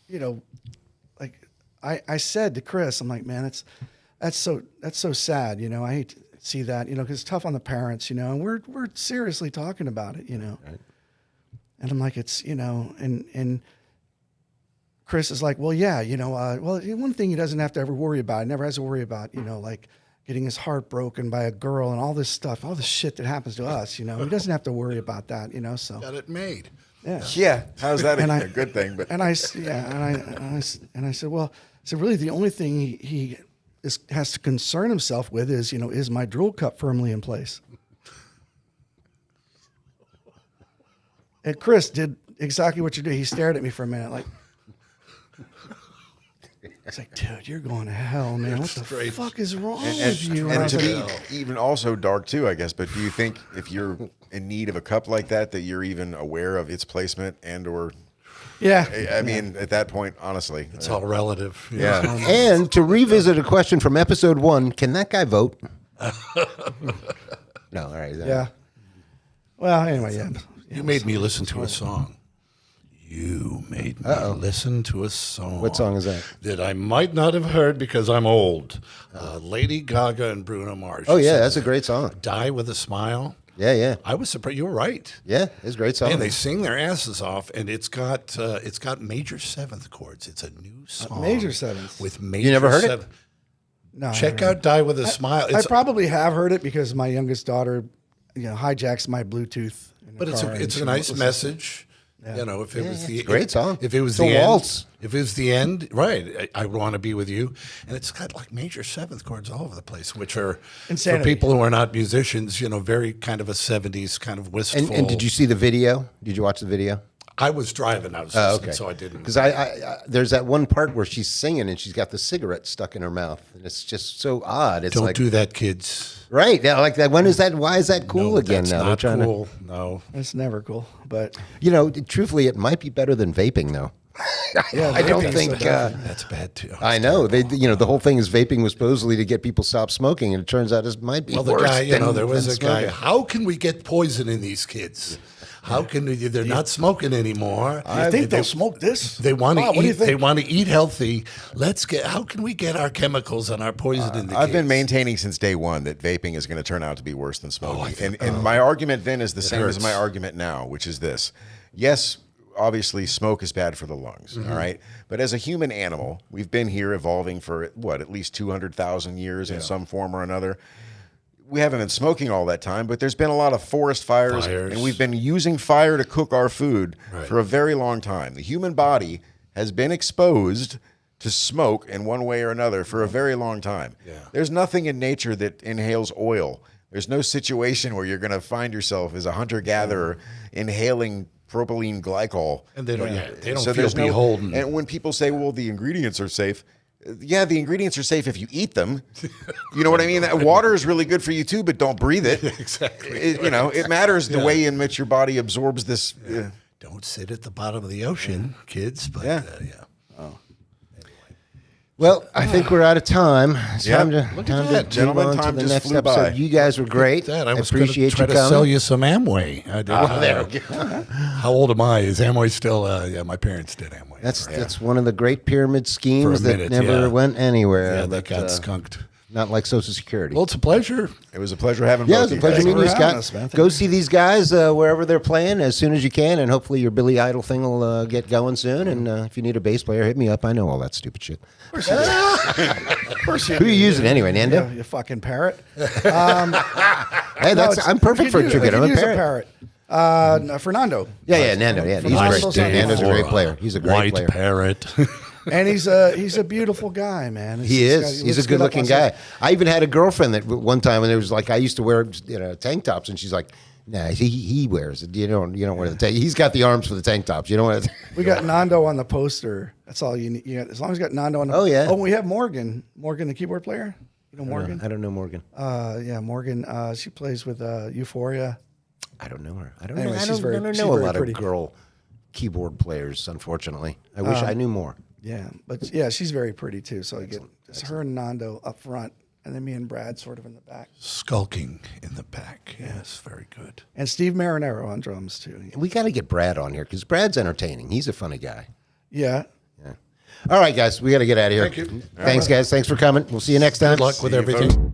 Speaker 3: you know, like I said to Chris, I'm like, man, that's so sad, you know, I hate to see that, you know, because it's tough on the parents, you know, and we're seriously talking about it, you know. Right. And I'm like, it's, and Chris is like, well, yeah, one thing he doesn't have to ever worry about, he never has to worry about, like getting his heart broken by a girl and all this stuff, all this shit that happens to us, he doesn't have to worry about that, so.
Speaker 4: Got it made.
Speaker 3: Yeah.
Speaker 2: Yeah. How's that
Speaker 3: And
Speaker 2: a good thing? But
Speaker 3: And I said, well, really the only thing he has to concern himself with is my drool cup firmly in place? And Chris did exactly what you did. He stared at me for a minute, like, it's like, dude, you're going to hell, man. What the fuck is wrong with you?
Speaker 2: and
Speaker 3: I
Speaker 2: to
Speaker 3: was
Speaker 2: be
Speaker 3: like,
Speaker 2: even also dark too, I guess. But do you think if you're in need of a cup like that you're even aware of its placement or?
Speaker 3: yeah.
Speaker 2: I mean, at that point, honestly,
Speaker 4: It's all relative.
Speaker 2: yeah.
Speaker 1: And to revisit a question from episode 1, can that guy vote? No, all right.
Speaker 3: Yeah. Well, anyway, yeah.
Speaker 4: You made me listen to a song. You made me listen to a song.
Speaker 1: What song is that?
Speaker 4: That I might not have heard because I'm old. Lady Gaga and Bruno Mars.
Speaker 1: Oh, yeah, that's a great song.
Speaker 4: Die with a Smile.
Speaker 1: Yeah, yeah.
Speaker 4: I was surprised. You were right.
Speaker 1: Yeah, it's a great song.
Speaker 4: And they sing their asses off, and it's got major seventh chords. It's a new song.
Speaker 3: Major sevenths.
Speaker 4: With major
Speaker 1: never heard it?
Speaker 4: seventh.
Speaker 3: No, I
Speaker 4: Check
Speaker 3: haven't.
Speaker 4: out Die with a Smile.
Speaker 3: I
Speaker 4: It's,
Speaker 3: probably have heard it because my youngest daughter, hijacks my Bluetooth. In the
Speaker 4: but
Speaker 3: car and
Speaker 4: it's
Speaker 3: she
Speaker 4: a nice
Speaker 3: listens.
Speaker 4: message. If it was the
Speaker 1: it's a great song.
Speaker 4: if it was
Speaker 1: It's
Speaker 4: the
Speaker 1: a
Speaker 4: end,
Speaker 1: waltz.
Speaker 4: if it was the end, right? I want to be with you, and it's got like major seventh chords all over the place, which are
Speaker 3: Insanity.
Speaker 4: for people who are not musicians. Very kind of a '70s kind of wistful.
Speaker 1: And did you see the video? Did you watch the video?
Speaker 4: I was driving. I was listening, so I didn't.
Speaker 1: Because I there's that one part where she's singing and she's got the cigarette stuck in her mouth, and it's just so odd. It's
Speaker 4: Don't
Speaker 1: like
Speaker 4: do that, kids.
Speaker 1: right, yeah, like that. When is that? Why is that cool
Speaker 4: No,
Speaker 1: again?
Speaker 4: that's
Speaker 1: Now
Speaker 4: not
Speaker 1: they're trying
Speaker 4: cool. No.
Speaker 3: It's never cool, but
Speaker 1: truthfully, it might be better than vaping, though.
Speaker 3: yeah,
Speaker 1: I don't
Speaker 3: vaping's
Speaker 1: think.
Speaker 3: so bad.
Speaker 4: That's bad too.
Speaker 1: I know the whole thing is vaping was supposedly to get people to stop smoking, and it turns out it might be
Speaker 4: Well, the
Speaker 1: worse.
Speaker 4: guy, there was
Speaker 1: than
Speaker 4: a guy.
Speaker 1: smoking.
Speaker 4: How can we get poison in these kids? How can we? They're not smoking anymore.
Speaker 3: I think they'll smoke this.
Speaker 4: They want to
Speaker 3: Bob, what do you
Speaker 4: eat. They
Speaker 3: think?
Speaker 4: want to eat healthy. How can we get our chemicals and our poison in the
Speaker 2: I've
Speaker 4: kids?
Speaker 2: been maintaining since day one that vaping is going to turn out to be worse than smoking. And my argument then is the same as
Speaker 4: hurts.
Speaker 2: my argument now, which is this. Yes, obviously smoke is bad for the lungs, all right? But as a human animal, we've been here evolving for, at least 200,000 years in some form or another. We haven't been smoking all that time, but there's been a lot of forest fires. And we've been using fire to cook our food for a very long time. The human body has been exposed to smoke in one way or another for a very long time.
Speaker 4: Yeah.
Speaker 2: There's nothing in nature that inhales oil. There's no situation where you're going to find yourself as a hunter-gatherer inhaling propylene glycol.
Speaker 4: And they don't. They don't
Speaker 2: So
Speaker 4: feel
Speaker 2: there's no-
Speaker 4: beholden.
Speaker 2: And when people say, well, the ingredients are safe, yeah, the ingredients are safe if you eat them. You know what I mean? That water is really good for you too, but don't breathe it.
Speaker 4: Exactly.
Speaker 2: It matters the way in which your body absorbs this.
Speaker 4: Don't sit at the bottom of the ocean, kids. But
Speaker 2: Yeah.
Speaker 1: Well, I think we're out of time. It's
Speaker 2: Yeah.
Speaker 1: time to
Speaker 2: Look at
Speaker 1: time
Speaker 2: that,
Speaker 1: to
Speaker 2: gentlemen.
Speaker 1: move on
Speaker 2: Time
Speaker 1: to the
Speaker 2: just
Speaker 1: next
Speaker 2: flew
Speaker 1: episode.
Speaker 2: by.
Speaker 1: You guys were great.
Speaker 4: I was
Speaker 1: appreciate
Speaker 4: try
Speaker 1: you
Speaker 4: to
Speaker 1: coming.
Speaker 4: sell you some Amway. I did.
Speaker 1: There we go.
Speaker 4: How old am I? Is Amway still? My parents did Amway.
Speaker 1: That's one of the great pyramid schemes
Speaker 4: For a minute,
Speaker 1: that never
Speaker 4: yeah.
Speaker 1: went anywhere.
Speaker 4: yeah, that
Speaker 1: but,
Speaker 4: got skunked.
Speaker 1: not like Social Security.
Speaker 4: Well, it's a pleasure.
Speaker 2: It was a pleasure having
Speaker 1: Yeah,
Speaker 2: both
Speaker 1: it's a
Speaker 2: you
Speaker 1: pleasure
Speaker 2: guys.
Speaker 1: meeting you,
Speaker 3: for having
Speaker 1: Scott.
Speaker 3: us, man. Thank
Speaker 1: Go
Speaker 3: you.
Speaker 1: see these guys wherever they're playing as soon as you can, and hopefully your Billy Idol thing will get going soon. And if you need a bass player, hit me up. I know all that stupid shit.
Speaker 3: Of course you
Speaker 1: Who are you using anyway, Nando?
Speaker 3: You fucking parrot.
Speaker 1: Hey,
Speaker 3: No,
Speaker 1: I'm perfect for a tribute. I'm a
Speaker 3: use
Speaker 1: parrot.
Speaker 3: No, Fernando.
Speaker 1: Yeah, Nando. Yeah, he's
Speaker 3: Fernando's
Speaker 1: great.
Speaker 3: on
Speaker 1: Nando's a
Speaker 3: the
Speaker 1: great player. He's a great
Speaker 4: White
Speaker 1: player.
Speaker 4: parrot.
Speaker 3: And he's a beautiful guy, man.
Speaker 1: He is. He's a good-looking guy. I even had a girlfriend that one time when it was like I used to wear tank tops, and she's like, "Nah, he wears it. You don't wear the tank. He's got the arms for the tank tops. You don't wear the."
Speaker 3: We got Nando on the poster. That's all you need. As long as you got Nando on the
Speaker 1: Oh, yeah.
Speaker 3: Oh, we have Morgan. Morgan, the keyboard player. You know Morgan?
Speaker 1: I don't know Morgan.
Speaker 3: Yeah, Morgan. She plays with Euphoria.
Speaker 1: I don't know her. I don't
Speaker 3: Anyway,
Speaker 1: know. I
Speaker 3: she's
Speaker 1: don't,
Speaker 3: very-
Speaker 1: I don't
Speaker 3: she's
Speaker 1: know a
Speaker 3: very
Speaker 1: lot
Speaker 3: pretty.
Speaker 1: of girl keyboard players. Unfortunately, I wish I knew more.
Speaker 3: Yeah, but yeah, she's very pretty too. So you get it's her and Nando up front, and then me and Brad sort of in the back,
Speaker 4: Skulking in the back. Yes, very good.
Speaker 3: and Steve Marinero on drums too.
Speaker 1: We got to get Brad on here because Brad's entertaining. He's a funny guy.
Speaker 3: Yeah.
Speaker 1: Yeah. All right, guys, we got to get out of here.
Speaker 4: Thank you.
Speaker 1: Thanks, guys. Thanks for coming. We'll see you next time.
Speaker 4: Good luck with
Speaker 2: See you,
Speaker 4: everything.
Speaker 2: folks.